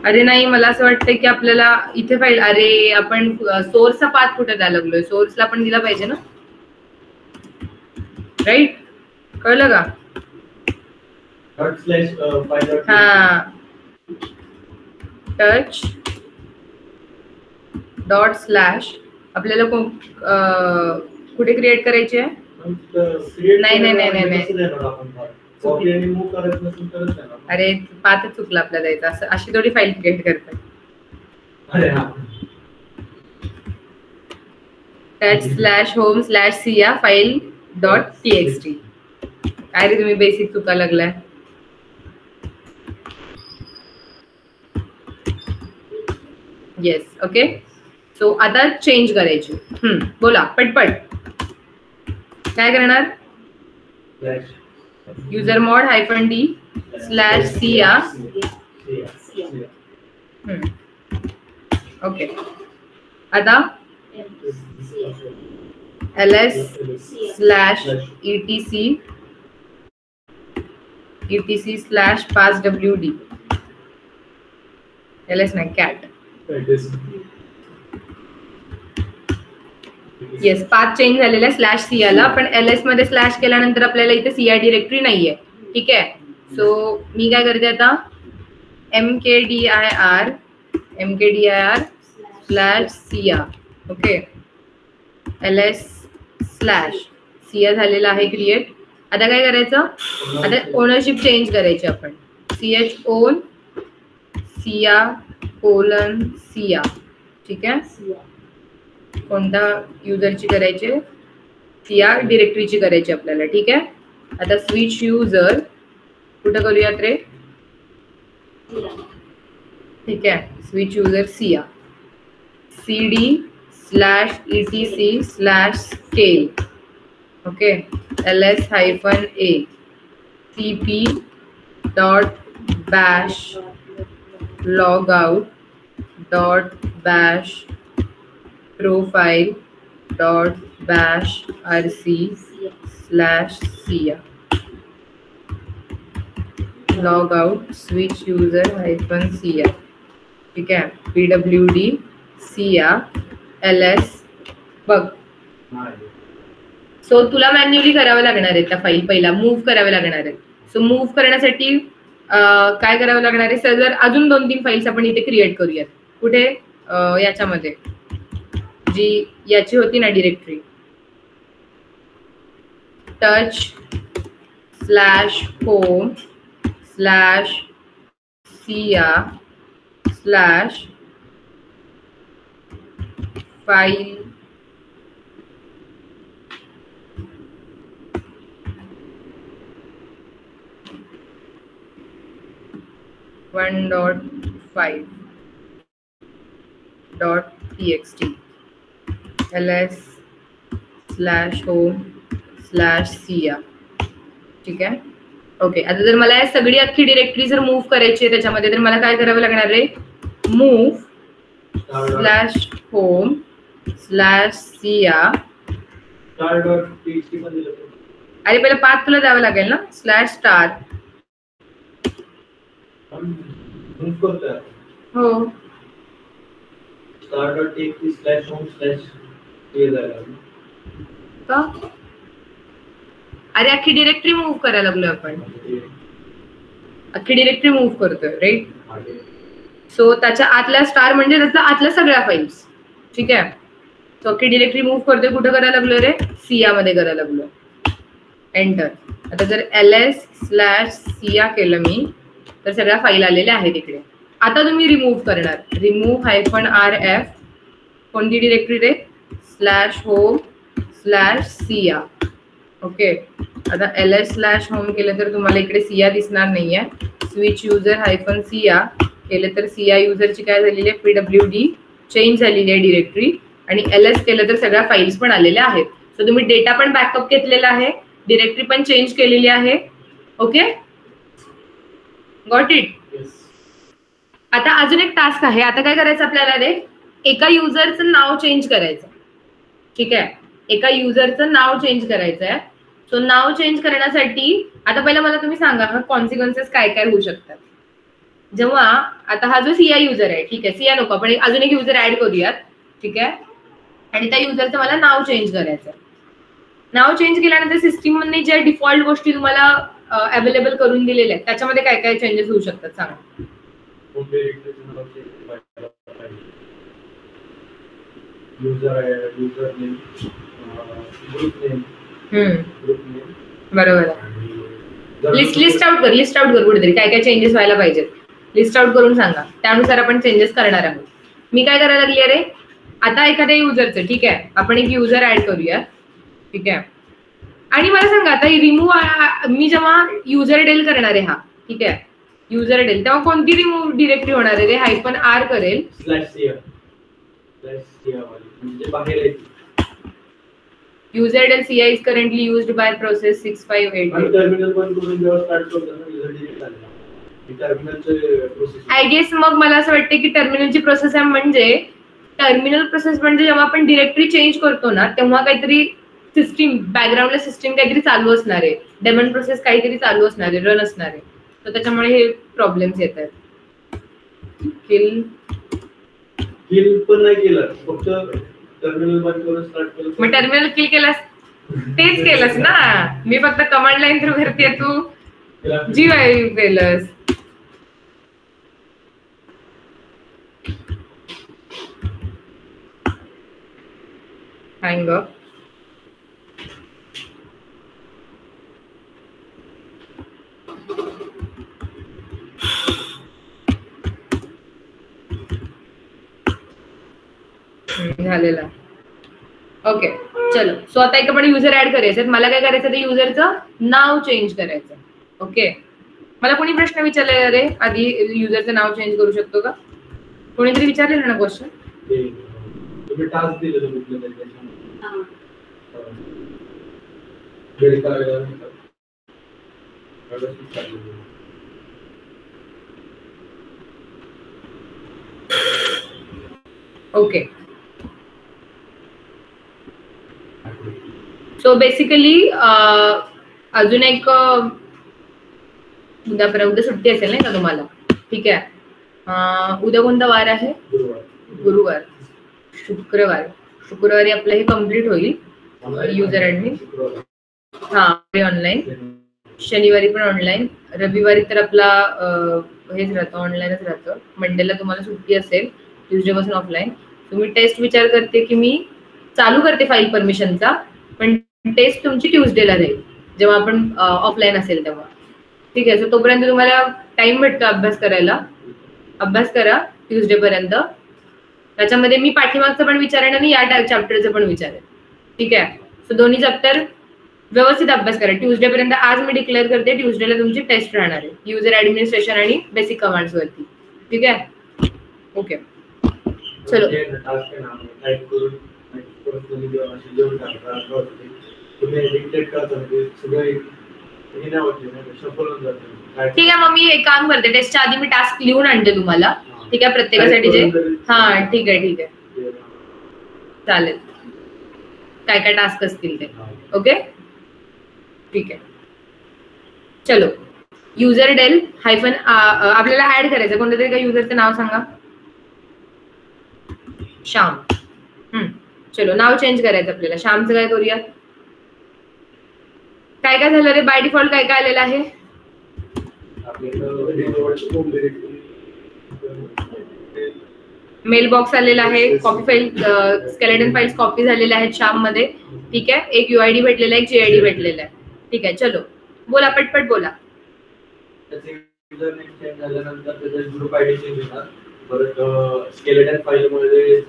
अरे नाही, मला असं वाटतंय की आपल्याला इथे फाईल, अरे आपण सोर्सचा पाथ कुठे द्यायला लागलोय, सोर्सला पण दिला पाहिजे ना, राईट, कळलं का. हा, टच डॉट स्लॅश आपल्याला कुठे क्रिएट करायची आहे, नाही नाही नाही नाही, अरे पाथच चुकला आपला द्यायचा, असं अशी थोडी फाईल क्रिएट करतात. Touch /home /sia file dot txt. काय रे तुम्ही बेसिक चुका लागलाय. Yes, okay. सो आता चेंज करायची. बोला पटपट, काय करणार, user mod -d /sia. Okay, आता ls/etc/passwd, ls नाही cat. येस, पाथ चेंज झालेला आहे /sia ला, पण ls मध्ये स्लॅश केल्यानंतर आपल्याला इथे cia डिरेक्टरी नाहीये. ठीक आहे, सो मी काय करते आता, mkdir mkdir/sia. Okay, ls slash Siya झालेला आहे क्रिएट. आता काय करायचं, आता ओनरशिप चेंज करायची आपण. ch own Siya colon Siya. ठीक आहे, कोणत्या युजरची करायची, सिया डिरेक्टरीची करायची आपल्याला. ठीक आहे, आता स्विच युजर कुठं करूयात रे. ठीक आहे, switch user Siya cd/etc/scale. Okay, ls-a cp.bash logout.bash profile.bash rc/sia. logout switch user -cia. ठीक आहे, pwd सिया ls बघ. सो तुला मॅन्युअली करावं लागणार आहे त्या फाईल, पहिला मूव्ह कराव्या लागणार आहेत. सो मूव्ह करण्यासाठी काय करावं लागणार आहे, जर अजून 2-3 फाईल्स आपण इथे क्रिएट करूयात. कुठे, याच्यामध्ये जी याची होती ना डिरेक्टरी, touch/home/sia/file .5.txt ls/home/sia. ठीक आहे, ओके. आता जर मला या सगळी अख्खी डिरेक्टरी जर मूव्ह करायची आहे त्याच्यामध्ये, तर मला काय करावं लागणार आहे, move/home/sia. अरे पहिला पाथ तुला द्यावं लागेल ना, /star. हो, अरे अख्खी डिरेक्टरी मूव्ह करायला लागलो आपण, अख्खी डिरेक्टरी मूव्ह करतोय राईट. सो त्याच्या आतल्या स्टार म्हणजे त्याच्या आतल्या सगळ्या फाईल्स. ठीक आहे, सो अख्खी डिरेक्टरी मूव्ह करतोय. कुठं करायला लागलो रे, सिया मध्ये करायला लागलो. एंटर. आता जर ls/sia केलं मी तर सगळ्या फाईल आलेल्या आहेत इकडे. आता तुम्ही रिमूव्ह करणार, remove-rf कोणती डिरेक्टरी रे, /home/sia. ओके, आता ls/home केलं तर तुम्हाला इकडे सिया दिसणार नाहीये. स्विच युजर -sia केलं तर सिया युजरची काय झालेली आहे, pwd चेंज झालेली आहे डिरेक्टरी. आणि ls केलं तर सगळ्या फाईल्स पण आलेल्या आहेत. सो तुम्ही डेटा पण बॅकअप घेतलेला आहे, डिरेक्टरी पण चेंज केलेली आहे. Okay, got it. आता अजून एक टास्क आहे. आता काय करायचं आपल्याला रे, एका युजरचं नाव चेंज करायचं. ठीक आहे, एका युजरचं नाव चेंज करायचं आहे. सो नाव चेंज करण्यासाठी आता पहिला मला तुम्ही सांगा कॉन्सिक्वेन्सेस काय काय होऊ शकतात. जेव्हा आता हा जो सिया युजर आहे, ठीक आहे, सिया नको आपण अजून एक युजर ऍड करूयात. ठीक आहे, आणि त्या युजरचं मला नाव चेंज करायचं. नाव चेंज केल्यानंतर सिस्टीम मध्ये ज्या डिफॉल्ट गोष्टी तुम्हाला अवेलेबल करून दिलेल्या आहेत त्याच्यामध्ये काय काय चेंजेस होऊ शकतात सांगा. बरोबर. लिस्ट आउट कर कुठेतरी काय काय चेंजेस व्हायला पाहिजेत. लिस्ट आउट करून सांगा, त्यानुसार आपण चेंजेस करणार आहोत. मी काय करायला लागली अरे, आता एखाद्या युजरचं, ठीक आहे, आपण एक युजर ऍड करूया. ठीक आहे, आणि मला सांगा आता रिमूव्ह मी जेव्हा युजर डेल करणार आहे, हा ठीक आहे युजर डेल, तेव्हा कोणती रिमूव्ह डिरेक्टरी होणार आहे रे, -r करेल user del cia is currently used by process 658. आणि टर्मिनल बंद करून जेव्हा स्टार्ट करतो ना युजर डिलीट झाला की टर्मिनलचे प्रोसेस. आय गेस मग मला असं वाटतं की टर्मिनलची प्रोसेस आहे, म्हणजे टर्मिनल प्रोसेस म्हणजे जेव्हा आपण डिरेक्टरी चेंज करतो ना तेव्हा काहीतरी सिस्टीम बॅकग्राऊंडला सिस्टीम काहीतरी चालू असणार आहे, डेमन प्रोसेस काहीतरी चालू असणार आहे, रन असणार आहे. तर त्याच्यामुळे हे प्रॉब्लेम्स येतात. किल पण नाही केलं, फक्त टर्मिनल बंद करून स्टार्ट केलं. मग टर्मिनल किल केलास, तेच केलंस ना, मी फक्त कमांड लाईन थ्रू करते, तू जी केलंस. hang up. झालेला. ओके चलो. सो आता एक आपण युजर ऍड करायचं. मला काय करायचं ते युजरचं नाव चेंज करायचं. ओके मला कोणी प्रश्न विचारलेला रे आधी युजरचं नाव चेंज करू शकतो का? कोणीतरी विचारलेलं ना क्वेश्चन. तुम्ही टास्क दिलेलं कुठलं तरी ओके. सो बेसिकली अजून एक उद्या सुट्टी असेल नाही का तुम्हाला? ठीक आहे. उद्या कोणता वार आहे? गुरुवार. शुक्रवारी आपलं हे कम्प्लीट होईल युजर ऍडमिन. हा ऑनलाईन. शनिवारी पण ऑनलाईन. रविवारी तर आपला हेच राहतं ऑनलाईनच राहतं. मंडेला तुम्हाला सुट्टी असेल. ट्युजडे पासून ऑफलाईन. तुम्ही टेस्ट विचार करते की मी चालू करते फाईल परमिशनचा पण टेस्ट तुमची ट्युजडेला राहील जेव्हा आपण ऑफलाईन असेल तेव्हा. ठीक आहे. सो तोपर्यंत तुम्हाला टाइम भेटतो अभ्यास करायला. अभ्यास करा ट्युजडे पर्यंत. त्याच्यामध्ये मी पाठीमागचं पण विचारेन आणि या चॅप्टरचं पण विचारेन. ठीक आहे. सो दोन्ही चॅप्टर व्यवस्थित अभ्यास करा ट्युजडे पर्यंत. आज मी डिक्लेअर करते ट्युजडेला तुमची टेस्ट राहणार आहे युजर ऍडमिनिस्ट्रेशन आणि बेसिक कमांड्स वरती. ठीक आहे. ओके चलो. ठीक आहे. मग मी एक काम करते टेस्टच्या आधी मी टास्क लिहून आणते तुम्हाला. ठीक आहे प्रत्येकासाठी जे. हा ठीक आहे ठीक आहे चालेल. काय काय टास्क असतील ते. ओके ठीक आहे. चलो. युजर डेल हायफन आपल्याला ऍड करायचं कोणतं तरी. का युजरचं नाव सांगा. श्याम. चलो नाव चेंज करायचं आपल्याला. श्यामचं काय करूया. काय काय झालं रे बाय डिफॉल्ट काय काय आलेलं आहे. मेल बॉक्स आलेला आहे. Copy file skeleton files copy झालेल्या आहेत श्याम मध्ये. ठीक आहे. एक UID भेटलेला आहे एक GID भेटलेला आहे. ठीक आहे. चलो बोला पटपट बोला. स्केलेटन फाईल मध्ये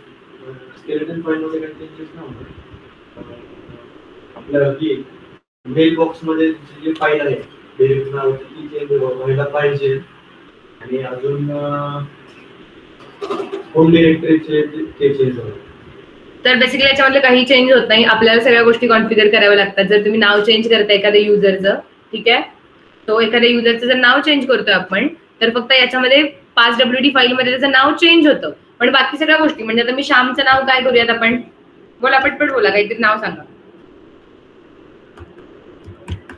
काही चेंजेस नव्हते. आपल्या मेल बॉक्स मध्ये जी फाईल आहे ती चेंज व्हायला पाहिजे. आणि अजून होम डिरेक्टरीचे ते चेंज होईल. तर बेसिकली याच्यामध्ये काही चेंज होत नाही. आपल्याला सगळ्या गोष्टी कॉन्फिगर कराव्या लागतात. जर तुम्ही नाव चेंज करता एखाद्या युजरचं. ठीक आहे. तो एखाद्या युजरचं जर नाव चेंज करतोय आपण तर फक्त याच्यामध्ये 5WD फाईल मध्ये त्याचं नाव चेंज होतं. पण बाकी सगळ्या गोष्टी म्हणजे आता मी श्यामचं नाव काय करूयात आपण. बोला पटपट बोला. काहीतरी नाव सांगा.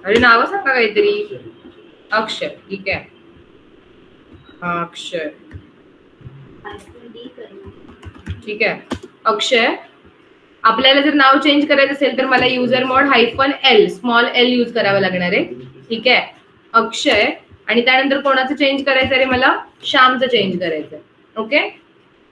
अरे नाव सांगा काहीतरी. अक्षर. ठीक आहे. अक्षर. ठीक आहे. अक्षय. आपल्याला जर नाव चेंज करायचं असेल तर मला user mod -L small L use करावं लागणार आहे. ठीक आहे. अक्षय आणि त्यानंतर कोणाचं चेंज करायचं रे मला. श्यामचं चेंज करायचं. ओके.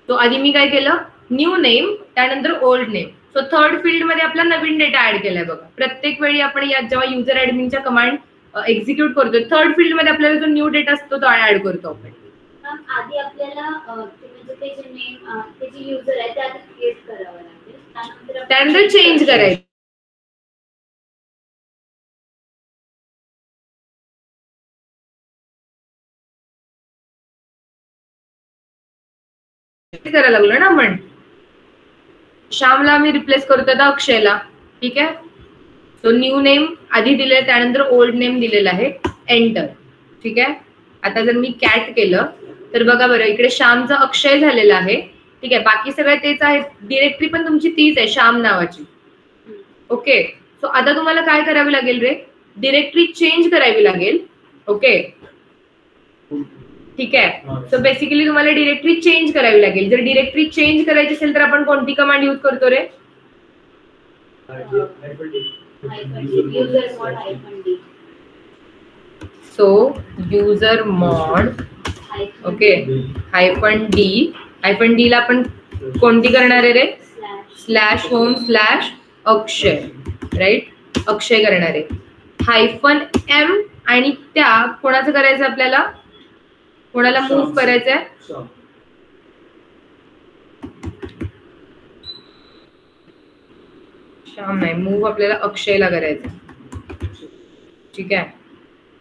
तो आधी मी काय केलं न्यू नेम त्यानंतर old name. So third field मध्ये आपला नवीन डेटा ऍड केलाय बघा. प्रत्येक वेळी आपण यात जेव्हा युजर ऍडमिनच्या कमांड एक्झिक्यूट करतोय थर्ड फील्ड मध्ये आपल्याला जो न्यू डेटा असतो तो ऍड करतो आपण. आधी आपल्याला त्याचे नेम त्याची युजर आहे ते आधी क्रिएट करावं लागेल. त्यानंतर चेंज करायचं. करायला लागलो ना आपण. श्यामला आम्ही रिप्लेस करतो आता अक्षयला. ठीक आहे. सो न्यू नेम आधी दिले त्यानंतर ओल्ड नेम दिलेला आहे. एंटर. ठीक आहे. आता जर मी कॅट केलं तर बघा बरं इकडे श्यामचं अक्षय झालेलं आहे. ठीक आहे. बाकी सगळं तेच आहे. डिरेक्टरी पण तुमची तीच आहे श्याम नावाची. ओके. सो आता तुम्हाला काय करावी लागेल रे डिरेक्टरी चेंज करावी लागेल. ओके. ठीक आहे. सो बेसिकली तुम्हाला डिरेक्टरी चेंज करावी लागेल. जर डिरेक्टरी चेंज करायची असेल तर आपण कोणती कमांड यूज करतो रे. So usermod okay -D. -D ला आपण कोणती करणार आहे रे /home/अक्षय, राईट, अक्षय करणार आहे. -m आणि त्या कोणाचं करायचं आपल्याला, कोणाला मूव्ह करायचंय, श्याम नाही, मूव्ह आपल्याला अक्षयला करायचं. ठीक आहे.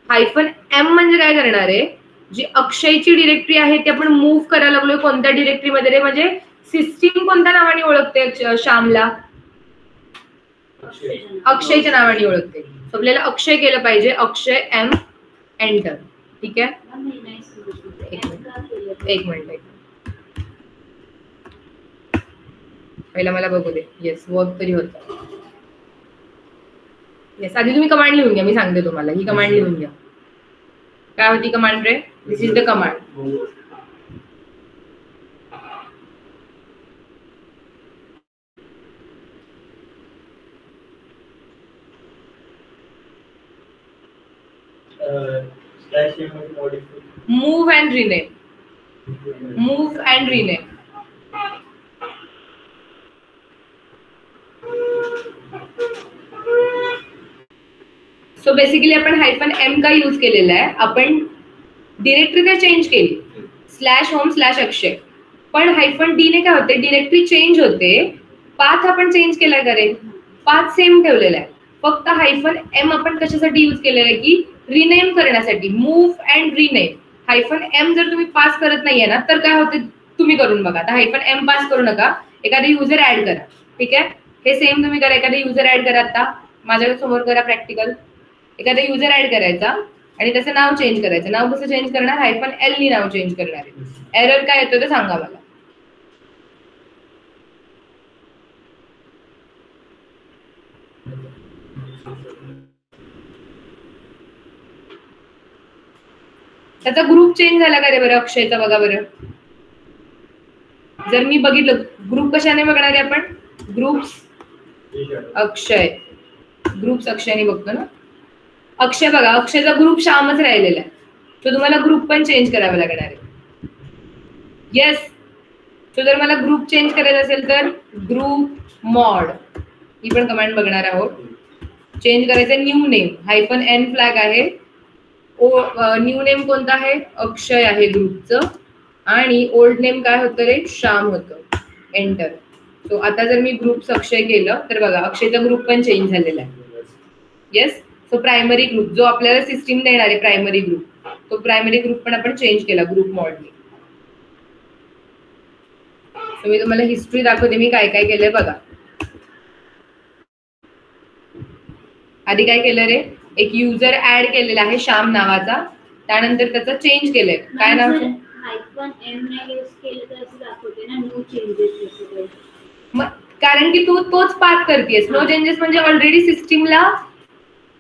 -m म्हणजे काय करणार आहे, जी अक्षयची डिरेक्टरी आहे ती आपण मूव्ह करायला लागलोय कोणत्या डिरेक्टरी मध्ये रे, म्हणजे सिस्टीम कोणत्या नावाने ओळखते श्यामला, अक्षयच्या नावाने ओळखते. आपल्याला अक्षय केलं पाहिजे, अक्षय m एंटर. ठीक आहे. एक मिनिट पहिला मला बघू दे. येस, वर्क तरी होतं. येस, आधी तुम्ही कमांड लिहून घ्या, मी सांगते तुम्हाला. ही कमांड लिहून घ्या. काय होती command ray? This is the command. Move and rename. Move and rename. So basically आपण -m का यूज केलेला आहे, आपण डिरेक्टरी तर चेंज केली /home/अक्षय, पण -d ने काय होते, डिरेक्टरी चेंज होते, पाथ आपण चेंज केलाय का रे, पाथ सेम ठेवलेला आहे, फक्त -m आपण कशासाठी यूज केलेला आहे की रिनेम करण्यासाठी, मूव्ह अँड रिनेम. -m जर तुम्ही पास करत नाहीये ना तर काय होते तुम्ही करून बघा. आता -m पास करू नका, एखादा युजर ऍड करा. ठीक आहे, हे सेम तुम्ही करा. एखादा युजर ऍड करा, आता माझ्या समोर करा प्रॅक्टिकल. एखादा युजर ऍड करायचा आणि त्याचं नाव चेंज करायचं. नाव कसं चेंज करणार, -l नी नाव चेंज करणार आहे. एरर काय येतो ते सांगा मला. त्याचा ग्रुप चेंज झाला का रे बरं अक्षयचा, बघा बरं. जर मी बघितलं ग्रुप कशाने बघणार आहे आपण, ग्रुप्स अक्षय, ग्रुप्स अक्षयने बघतो ना. अक्षय बघा, अक्षयचा ग्रुप श्यामच राहिलेला आहे, तो तुम्हाला ग्रुप पण चेंज करावा लागणार आहे. येस, तो जर मला ग्रुप चेंज करायचा असेल तर ग्रुप मॉड ही पण कमांड बघणार आहोत. चेंज करायचं न्यू नेम, -n फ्लॅग आहे. न्यू नेम कोणता आहे, अक्षय आहे ग्रुपचं, आणि ओल्ड नेम काय होतं रे, श्याम होतं. एंटर. सो आता जर मी ग्रुप अक्षय केलं तर बघा अक्षयचा ग्रुप पण चेंज झालेला आहे. येस, सो प्रायमरी ग्रुप जो आपल्याला सिस्टीम देणार आहे, प्रायमरी ग्रुप, तो प्रायमरी ग्रुप पण आपण चेंज केला ग्रुप मॉडने. सो मी तुम्हाला हिस्ट्री दाखवते मी काय काय केलंय बघा. आधी काय केलं रे, एक युजर ऍड केलेला आहे श्याम नावाचा, त्यानंतर त्याचं चेंज केलंय. काय नाव, कारण की तू तोच पाथ करतेस. नो चेंजेस म्हणजे ऑलरेडी सिस्टीमला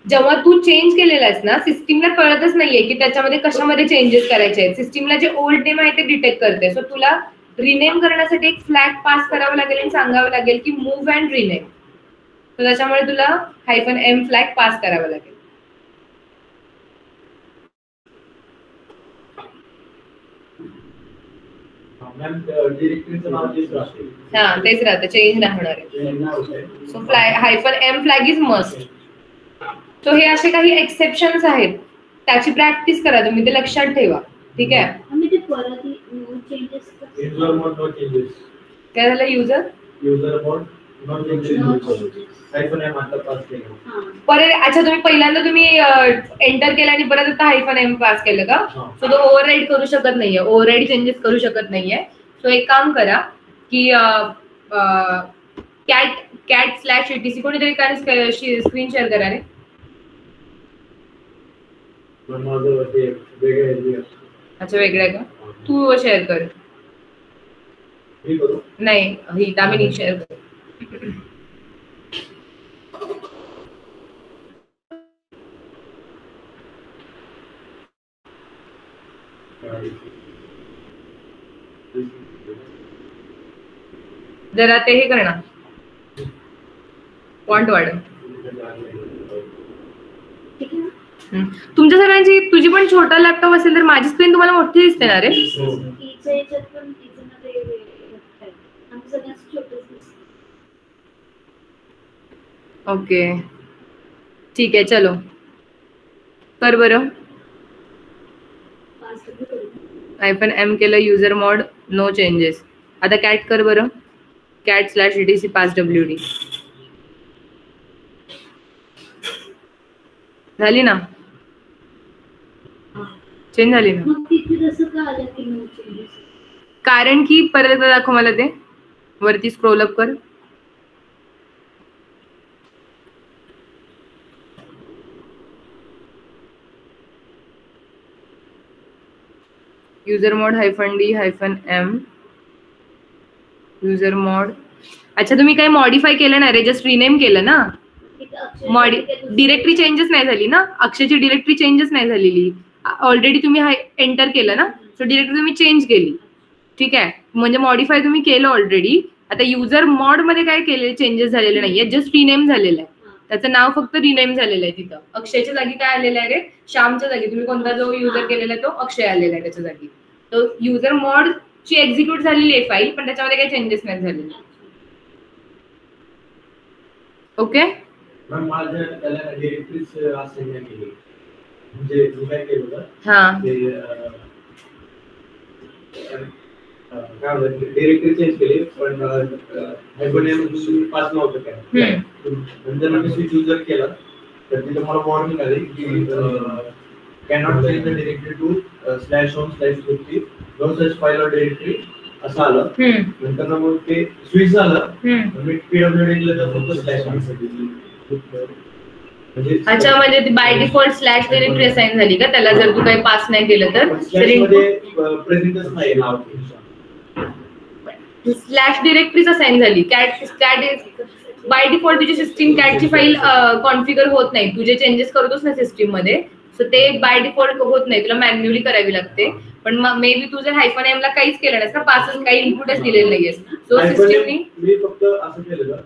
जेव्हा तू चेंज केलेला आहेस ना, सिस्टीमला कळतच नाहीये की त्याच्यामध्ये कशामध्ये चेंजेस करायचे आहेत. सिस्टीमला जे ओल्ड नेम आहे ते डिटेक्ट करते. सो तुला रिनेम करण्यासाठी एक फ्लॅग पास करावं लागेल आणि सांगावं लागेल की मूव्ह अँड रिनेम. तर त्याच्यामुळे तुला -m फ्लॅग पास करावं लागेल. हा तेच राहतं, चेंज नाही होणार आहे. So -m flag is must. So हे असे काही एक्सेप्शन्स आहेत, त्याची प्रॅक्टिस करा तुम्ही, ते लक्षात ठेवा. ठीक आहे. काय झालं, युजर परत. अच्छा, तुम्ही पहिल्यांदा तुम्ही एंटर केला आणि परत आता -m पास केलं का, सो तो ओव्हरराईड करू शकत नाहीये, ओव्हरराईड चेंजेस करू शकत नाहीये. सो एक काम करा की cat/etc कोणीतरी काय स्क्रीन शेअर करा रे. अच्छा, वेगळं आहे का, तू शेअर कर. नाही, ही दामिनी शेअर कर. जरा ते हे करणार, फॉन्ट वाढव. तुमच्या सगळ्यांची, तुझी पण छोटा लॅपटॉप असेल तर माझी स्क्रीन तुम्हाला मोठी दिसते ना रे. ओके ठीक आहे, चलो कर बरं. -m केलं, युजर मॉड नो चेंजेस. आता कॅट कर बरं, cat/etc passwd झाली ना, चेंज झाली ना. कारण की परत एकदा दाखव मला ते, वरती स्क्रोल अप कर. User mod -d-m user mod. अच्छा तुम्ही काही मॉडिफाय केलं नाही रे, जस्ट रिनेम केलं ना. डिरेक्टरी चेंजेस नाही झाली ना, अक्षयची डिरेक्टरी चेंजेस नाही झालेली. ऑलरेडी तुम्ही एंटर केलं ना, सो डिरेक्टरी तुम्ही चेंज केली. ठीक आहे, म्हणजे मॉडिफाय तुम्ही केलं ऑलरेडी. आता युजर मॉड मध्ये काय केले चेंजेस झालेले नाहीये, जस्ट रिनेम झालेलं आहे. त्याचं नाव फक्त रिनेम झालेलं आहे. तिथं अक्षयच्या जागी काय आलेलं आहे रे, श्यामच्या जागी तुम्ही कोणता जो युजर केलेला आहे तो अक्षय आलेला आहे त्याच्या जागी. तो युजर मॉड ची एक्झिक्यूट झालेली आहे फाईल, पण त्याच्यामध्ये काही चेंजेस नाही झालेले. ओके माझ्या त्याला डिरेक्टरीज असाइन केली, म्हणजे मी काय केलं होतं, डिरेक्टरी चेंज केली, पण पास नव्हतं काय. नंतर मी स्विच युजर केला तर तिथे मला वॉर्निंग आली की cannot change the directory to /home/50 no such file or directory असं आलं. नंतर मग ते स्विच झालं, मी पीडब्ल्यूडी दिलं तर फक्त अच्छा, म्हणजे ती by default slash directory assign झाली का त्याला, जर तू काही पास नाही केलं तर. प्रेझेंटच नाही नाव, स्लॅश डिरेक्टरीच असाइन झाली. कॅट बाय डिफॉल्ट तुझी सिस्टीम कॅटची फाईल कॉन्फिगर होत नाही, तुझे चेंजेस करतोस ना सिस्टीम मध्ये, सो ते बाय डिफॉल्ट होत नाही, तुला मॅन्युअली करावी लागते. पण मे बी तू जर -m ला काहीच केलं नाहीस ना, पासच काही इनपुटच दिलेलं नाहीयेस, सो सिस्टीमनी मी फक्त असं केलं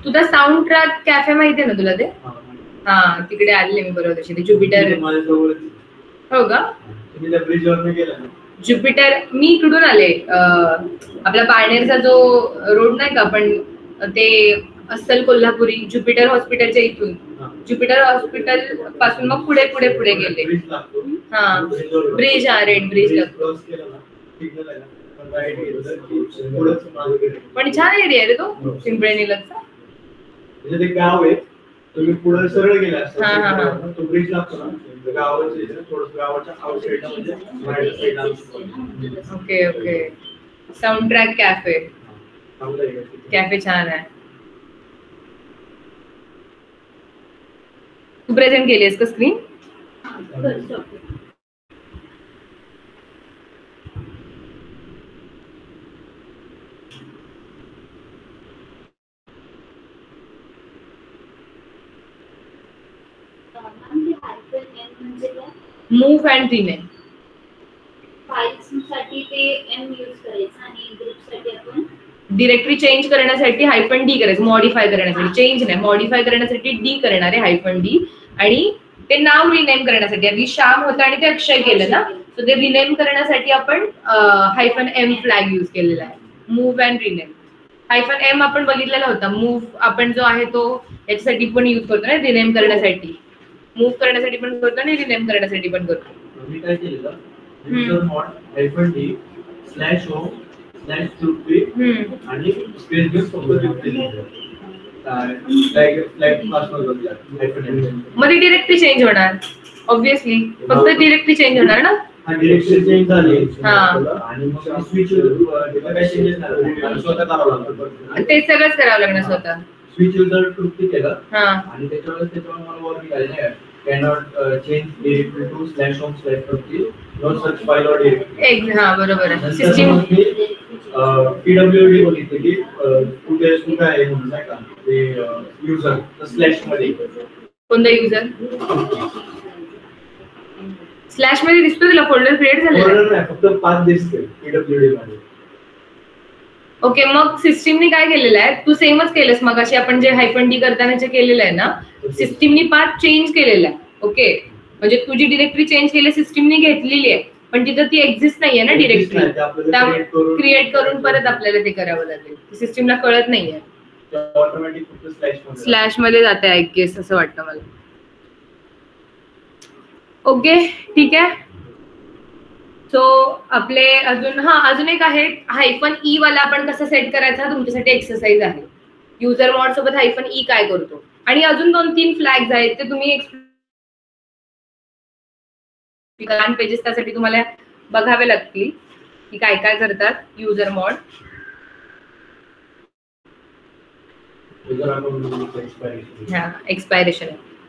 तुझा साऊंड ट्रॅक कॅफे माहितीये ना तुला ते. हा तिकडे आलेले मी बरोबर तशी, ज्युपिटर. हो का, ज्युपिटर. मी इकडून आले, आपला पारनेरचा जो रोड नाही का आपण ते अस्सल कोल्हापुरी, ज्युपिटर हॉस्पिटलच्या इथून, ज्युपिटर हॉस्पिटल पासून मग पुढे पुढे पुढे गेले. हा ब्रिज, हा रेड ब्रिज लागतो. पण छान एरिया रे तो पिंपळनेरचा. म्हणजे ते गाव आहे, तुम्ही पुढे सरळ गेला असता तो ब्रिज लागतो ना, गावाच्या थोडं गावाच्या आउटसाइडला म्हणजे. Okay okay. Soundtrack cafe, cafe छान आहे. तू प्रेझेंट केलीस का स्क्रीन? Move and rename. फाईल्ससाठी ते m यूज करायचं आणि ग्रुपसाठी आपण डिरेक्टरी चेंज करण्यासाठी -d करायचं, मॉडिफाय करण्यासाठी. चेंज नाही, मॉडिफाय करण्यासाठी d करणार आहे, -d. आणि ते नाव रिनेम करण्यासाठी, आधी श्याम होतं आणि ते अक्षय केलं ना, सो ते रिनेम करण्यासाठी आपण -m फ्लॅग यूज केलेला आहे. Move and rename. -m आपण बघितलेला होता. मूव्ह आपण जो आहे तो याच्यासाठी पण यूज करतो ना, रिनेम करण्यासाठी. मूव्ह करण्यासाठी पण करतो आणि रिनेम करण्यासाठी पण करतो. मी काय केलेलं, युजर मॉड -d /home/50 आणि स्पेस घेऊन फक्त मध्ये डिरेक्टरी चेंज होणार, ऑब्विसली. फक्त डिरेक्टरी चेंज होणार ना. डिरेक्टरी चेंज झाली आणि मग स्विच काय चेंजेस नाही, स्वतः करावं लागतं. ते सगळंच करावं लागणार स्वतः. स्विच युजर ट्रुथ केलं आणि त्याच्यावर मला वॉर्निंग आली नाही, cannot change directory to /home/50 no such file or directory. हा बरोबर आहे. सिस्टीम पीडब्ल्यूडी बोलली की कुठे कुठे आहे म्हणून नाही का ते युजर स्लॅश मध्ये. कोणता युजर स्लॅश मध्ये दिसतो तुला फोल्डर क्रिएट झालेला? फोल्डर नाही, फक्त पाथ दिसते पीडब्ल्यूडी मध्ये. ओके, मग सिस्टीमने काय केलेलं आहे, तू सेमच केलंस मग अशी आपण जे -d करताना जे केलेलं आहे ना, सिस्टीमने पाथ चेंज केलेला आहे. ओके, म्हणजे तुझी डिरेक्टरी चेंज केली, सिस्टीमने घेतलेली आहे, पण तिथं ती एक्झिस्ट नाहीये ना डिरेक्टरी, क्रिएट करून परत आपल्याला ते करावं लागेल. सिस्टीमला कळत नाहीये, ऑटोमॅटिक फक्त स्लॅश मध्ये जाते आय गेस, असं वाटतं मला. ओके ठीक आहे. सो आपले अजून एक आहे -e वाला आपण कसं सेट करायचा, तुमच्यासाठी एक्सरसाइज आहे. युजर मॉड सोबत -e काय करतो, आणि अजून 2-3 फ्लॅग्स आहेत ते तुम्ही पेजेस त्यासाठी तुम्हाला बघावे लागतील की काय काय करतात युजर मॉड. एक्सपायरेशन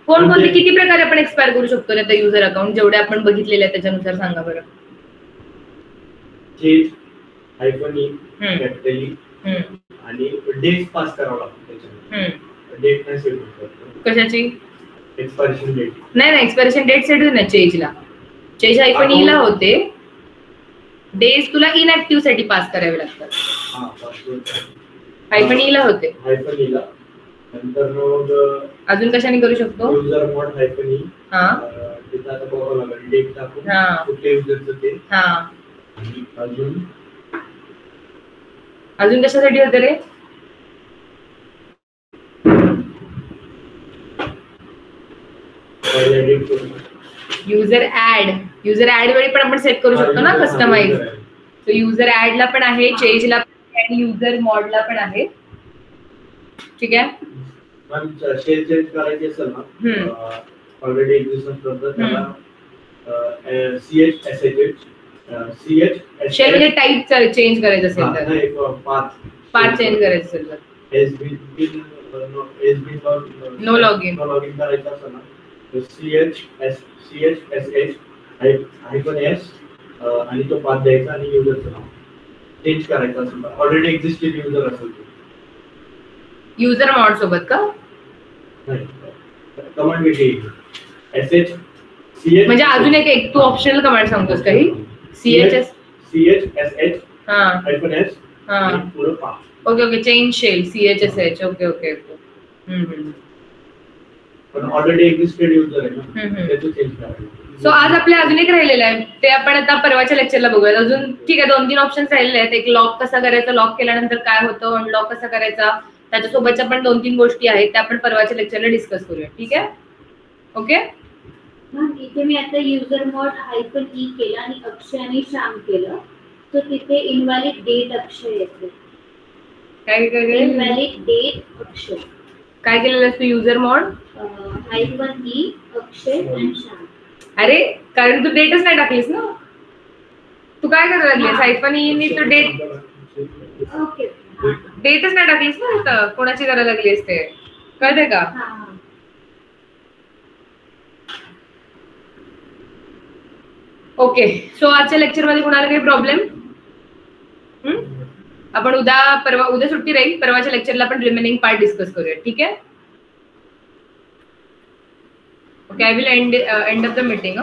कोणकोणते किती प्रकारे आपण एक्सपायर करू शकतो ना युजर अकाउंट, जेवढे आपण बघितलेले आहेत त्याच्यानुसार सांगा बरं. चेंज -e कॅपिटल ई आणि डेट पास करावं लागतं त्याच्यामध्ये. डेट नाही सेट होत. कशाची? Expiration date. नाही एक्सपायरेशन डेट सेट होत नाही चेंजला. चेंज -e ला होते, डेज तुला इनॅक्टिव्ह साठी पास करावे लागतात. -e ला होते. -e ला नंतर मग अजून कशाने करू शकतो? युजर मॉड -e तिथं आता बघावं लागेल डेट टाकून कुठल्या युजरचं ते. अजून कशासाठी होते रे? युजर ऍड वेळी पण आपण सेट करू शकतो ना कस्टमाइज. सो युजर ऍड ला पण आहे, चेंज ला पण आहे, आणि युजर मॉड ला पण आहे. ठीक आहे. शेल चेंज करायची असेल ना, ऑलरेडी एक्झिस्ट असतं तर त्याला शेल म्हणजे टाइप चेंज करायचं असेल तर, पाथ चेंज करायचं असेल तर, नो लॉगिन करायचं असेल ना, CHSH -S आणि तो पाथ द्यायचा आणि युजरचं नाव चेंज करायचं असेल, ऑलरेडी एक्झिस्टेड युजर असेल युजर मॉड सोबत का? नाही, कमांड वेगळी SH म्हणजे अजून एक तू ऑप्शनल कमांड सांगतोस काही? CHSH -S पुढे path. Okay change shell CHSH. Okay पण ऑलरेडी एक्झिस्टेड युजर आहे ना, त्याचं चेंज करायचं. सो आज आपल्या अजून एक राहिलेलं आहे, ते आपण आता परवाच्या लेक्चरला बघूया. अजून ठीक आहे, 2-3 ऑप्शन्स राहिलेले आहेत. एक लॉक कसा करायचा, लॉक केल्यानंतर काय होतं, अनलॉक कसा करायचा, त्याच्यासोबतच्या पण 2-3 गोष्टी आहेत त्या आपण परवाच्या लेक्चरला डिस्कस करूया. ठीक आहे. ओके. इथे मी आता युजर मॉड -e केलं आणि अक्षय आणि श्याम केलं, तर तिथे इनव्हॅलिड डेट अक्षय येते. काय इनव्हॅलिड डेट अक्षय काय केलेलं असतं युजर मॉड -e अक्षय आणि श्याम. अरे कारण तू डेटच नाही टाकलीस ना, तू काय करायला लागलीस? -e नी तू डेट ओके डेटच नाही टाकलीस ना, आता कोणाची करायला लागलीस ते कळते का? ओके. सो आजच्या लेक्चर मध्ये कोणाला काही प्रॉब्लेम? आपण उद्या सुट्टी राहील, परवाच्या लेक्चरला आपण रिमेनिंग पार्ट डिस्कस करूया. ठीक आहे. Okay, I will end of the meeting.